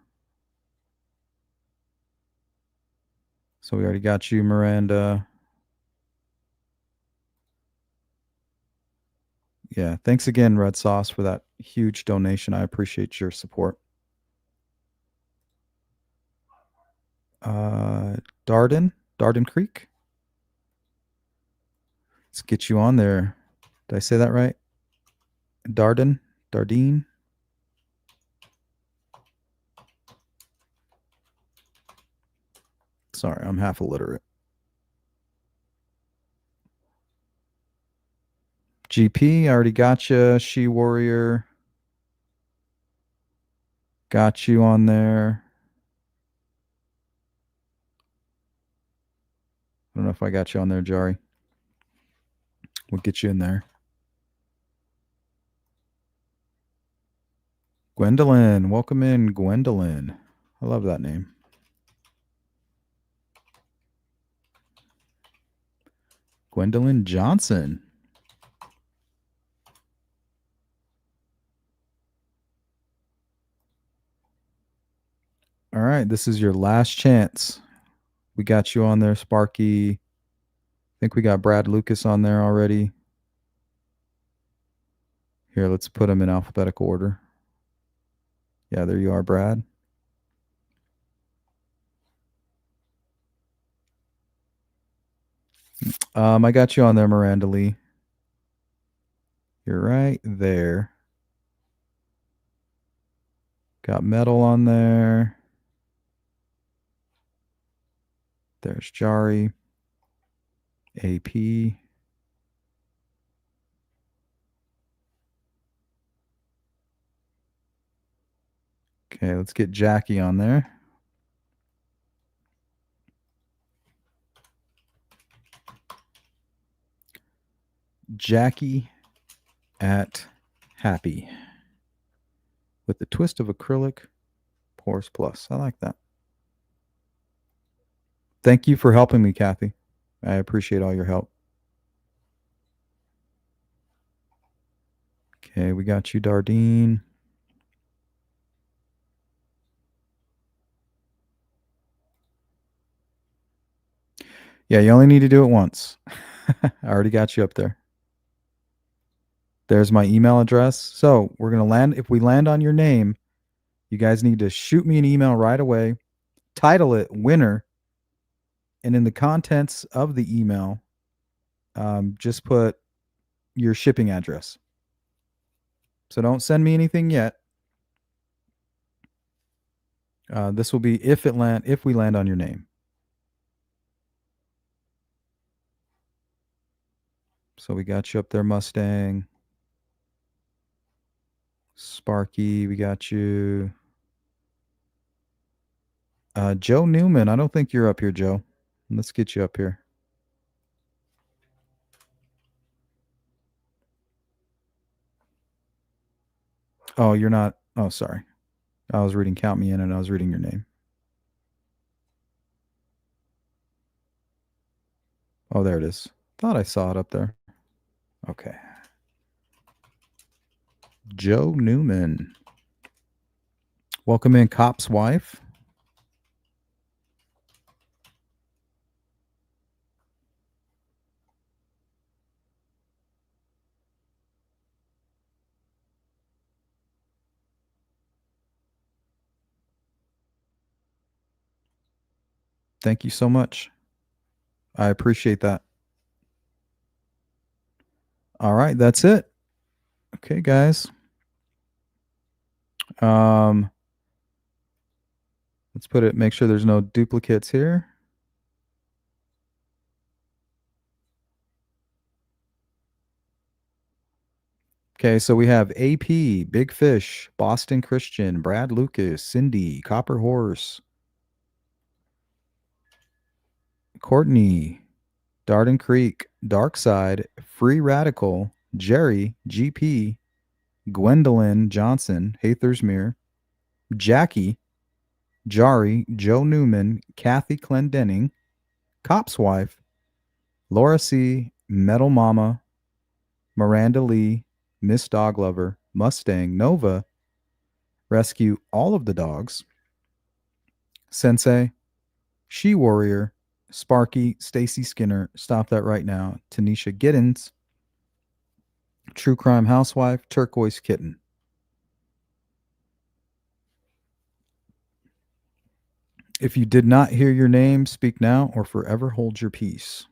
So we already got you, Miranda. Yeah, thanks again, Red Sauce, for that huge donation. I appreciate your support. Darden Creek. Let's get you on there. Did I say that right? Dardine. Sorry, I'm half illiterate. GP, I already got you. She Warrior. Got you on there. I don't know if I got you on there, Jari. We'll get you in there. Gwendolyn. Welcome in, Gwendolyn. I love that name. Gwendolyn Johnson. All right, this is your last chance. We got you on there, Sparky. I think we got Brad Lucas on there already. Here, let's put them in alphabetical order. Yeah, there you are, Brad. I got you on there, Miranda Lee. You're right there. Got Metal on there. There's Jari. AP. Okay, let's get Jackie on there. Jackie at Happy. With the twist of acrylic, Pores Plus. I like that. Thank you for helping me, Kathy. I appreciate all your help. Okay, we got you, Dardine. Yeah, you only need to do it once. I already got you up there. There's my email address. So we're going to land. If we land on your name, you guys need to shoot me an email right away. Title it winner. And in the contents of the email, just put your shipping address. So don't send me anything yet. This will be if we land on your name. So we got you up there, Mustang. Sparky, we got you. Joe Newman, I don't think you're up here, Joe. Let's get you up here. Oh, you're not. Oh, sorry. I was reading Count Me In and I was reading your name. Oh, there it is. Thought I saw it up there. Okay. Joe Newman. Welcome in, Cop's Wife. Thank you so much. I appreciate that. All right, that's it. Okay, guys. Let's put it, make sure there's no duplicates here. Okay, so we have AP, Big Fish, Boston Christian, Brad Lucas, Cindy, Copper Horse, Courtney, Darden Creek, Dark Side, Free Radical, Jerry, GP, Gwendolyn Johnson, Hathersmere, Jackie, Jari, Joe Newman, Kathy Clendenning, Cop's Wife, Laura C., Metal Mama, Miranda Lee, Miss Dog Lover, Mustang, Nova, Rescue All of the Dogs, Sensei, She Warrior, Sparky, Stacy Skinner, Stop That Right Now, Tanisha Giddens, True Crime Housewife, Turquoise Kitten. If you did not hear your name, speak now or forever hold your peace.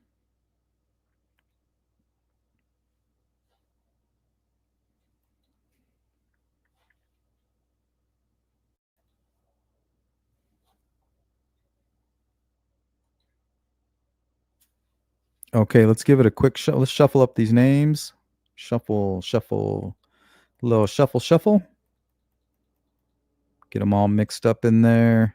Okay, let's give it a quick let's shuffle up these names. Shuffle, shuffle, little shuffle, shuffle. Get them all mixed up in there.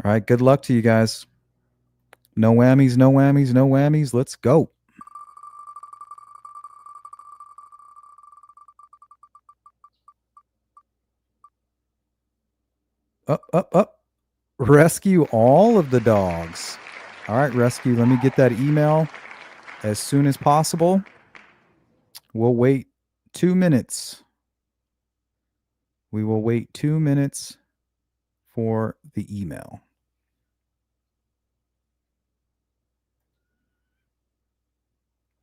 All right, good luck to you guys. No whammies, no whammies, no whammies. Let's go. Up, up, up. Rescue all of the dogs. All right, rescue. Let me get that email as soon as possible. We'll wait 2 minutes. We will wait 2 minutes for the email.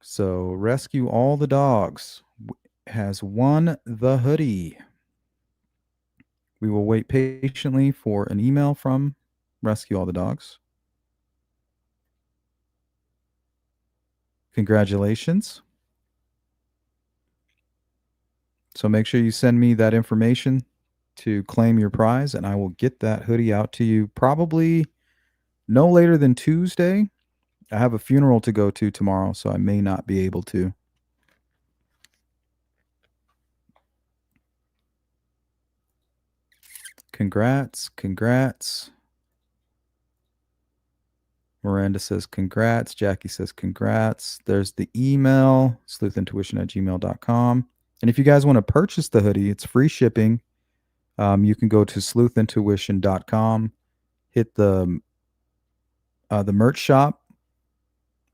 So, rescue all the dogs has won the hoodie. We will wait patiently for an email from Rescue All the Dogs. Congratulations. So make sure you send me that information to claim your prize, and I will get that hoodie out to you probably no later than Tuesday. I have a funeral to go to tomorrow, so I may not be able to. Congrats, congrats. Miranda says congrats. Jackie says congrats. There's the email, sleuthintuition@gmail.com. And if you guys want to purchase the hoodie, it's free shipping. You can go to sleuthintuition.com, hit the merch shop,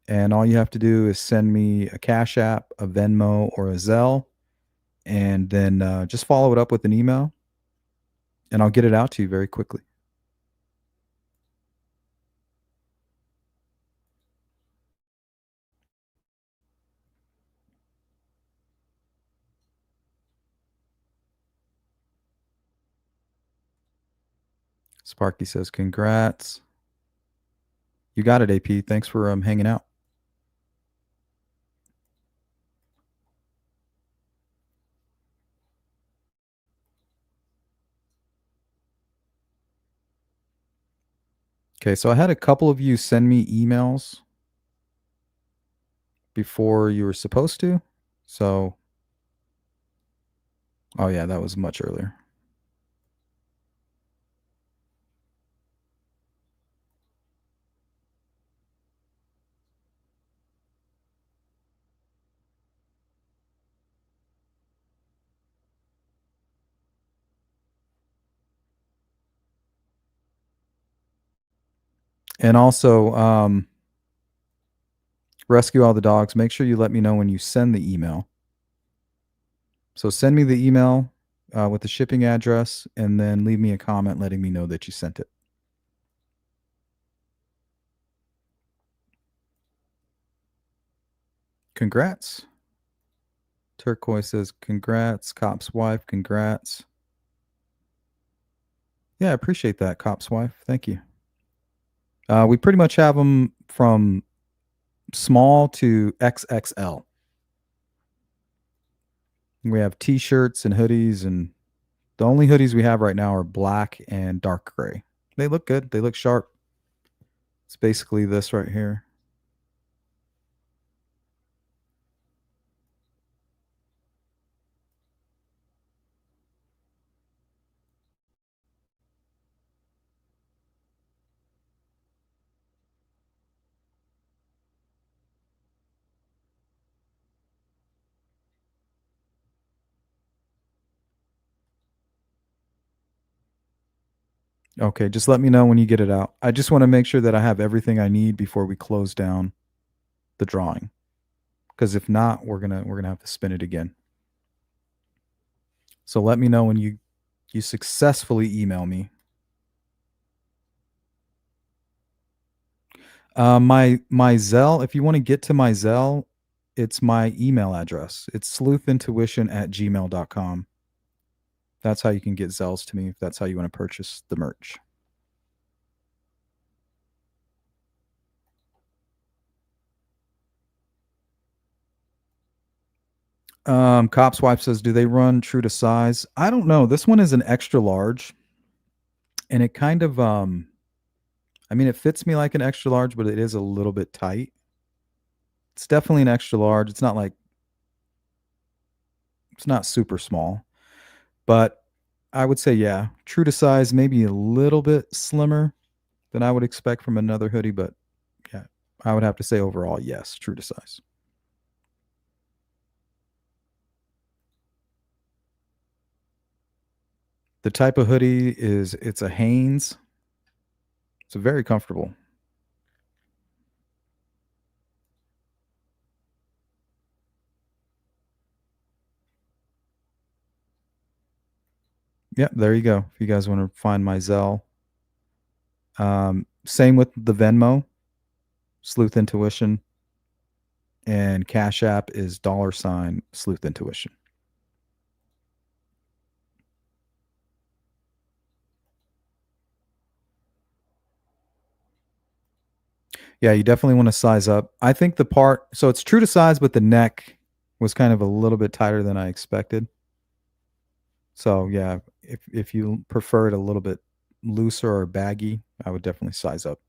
and all you have to do is send me a Cash App, a Venmo, or a Zelle, and then just follow it up with an email, and I'll get it out to you very quickly. Sparky says congrats. You got it, AP. Thanks for hanging out. Okay, so I had a couple of you send me emails before you were supposed to. So, oh yeah, that was much earlier. And also, Rescue All the Dogs, make sure you let me know when you send the email. So send me the email with the shipping address, and then leave me a comment letting me know that you sent it. Congrats. Turquoise says congrats. Cop's wife, congrats. Yeah, I appreciate that, Cop's wife. Thank you. We pretty much have them from small to XXL. We have t-shirts and hoodies, and the only hoodies we have right now are black and dark gray. They look good. They look sharp. It's basically this right here. Okay, just let me know when you get it out. I just want to make sure that I have everything I need before we close down the drawing. Because if not, we're gonna have to spin it again. So let me know when you successfully email me. My Zelle, if you want to get to my Zelle, it's my email address. It's sleuthintuition@gmail.com. That's how you can get Zells to me if that's how you want to purchase the merch. Cop's wife says, do they run true to size? I don't know. This one is an extra large. And it kind of I mean, it fits me like an extra large, but it is a little bit tight. It's definitely an extra large. It's not like it's not super small, but I would say yeah, true to size, maybe a little bit slimmer than I would expect from another hoodie, but yeah, I would have to say overall yes, true to size. The type of hoodie is it's a Hanes. It's very comfortable. Yeah, there you go. If you guys want to find my Zelle. Same with the Venmo, Sleuth Intuition, and Cash App is $ Sleuth Intuition. Yeah, you definitely want to size up. I think the part, so it's true to size, but the neck was kind of a little bit tighter than I expected. So yeah, if you prefer it a little bit looser or baggy, I would definitely size up.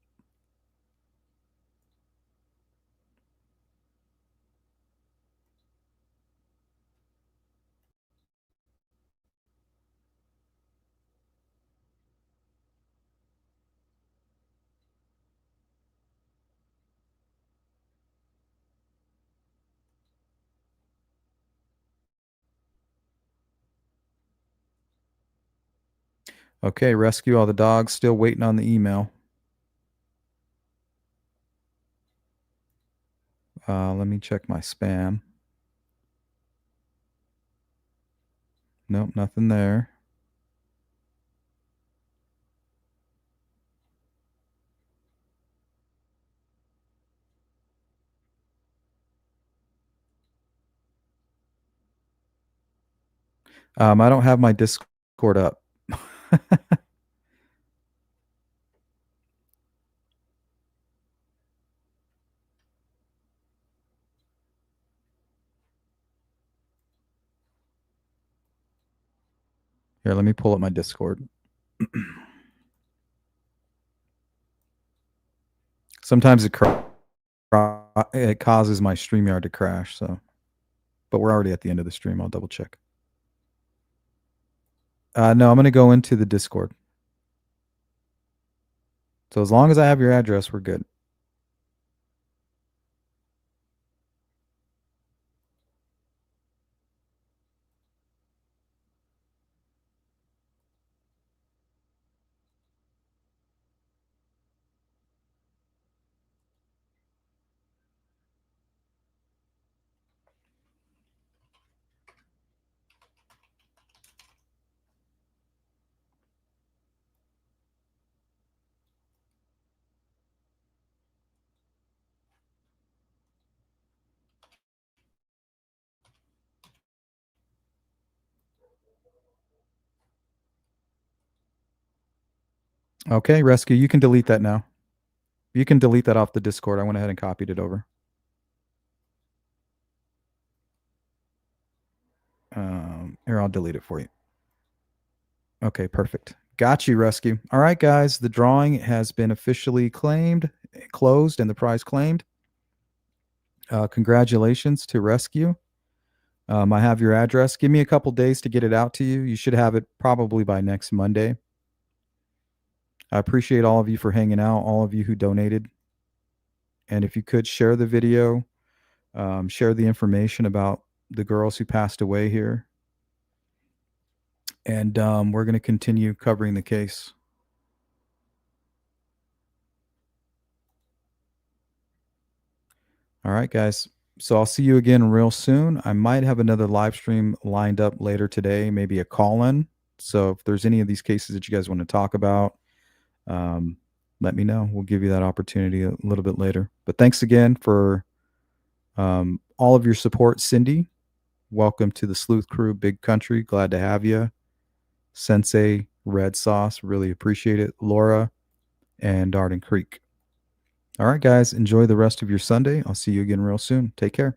Okay, rescue all the dogs. Still waiting on the email. Let me check my spam. Nope, nothing there. I don't have my Discord up. Here, let me pull up my Discord. Sometimes it causes my StreamYard to crash. So, but we're already at the end of the stream. I'll double check. No, I'm going to go into the Discord. So as long as I have your address, we're good. Okay, Rescue, you can delete that now. You can delete that off the Discord. I went ahead and copied it over. Here, I'll delete it for you. Okay, perfect. Got you, Rescue. All right, guys, the drawing has been officially closed, and the prize claimed. Congratulations to Rescue. I have your address. Give me a couple days to get it out to you. You should have it probably by next Monday. I appreciate all of you for hanging out, all of you who donated. And if you could share the video, share the information about the girls who passed away here. And we're going to continue covering the case. All right, guys. So I'll see you again real soon. I might have another live stream lined up later today, maybe a call-in. So if there's any of these cases that you guys want to talk about, let me know. We'll give you that opportunity a little bit later. But thanks again for all of your support, Cindy. Welcome to the Sleuth Crew, Big Country. Glad to have you. Sensei, Red Sauce, really appreciate it. Laura and Arden Creek. All right, guys, enjoy the rest of your Sunday. I'll see you again real soon. Take care.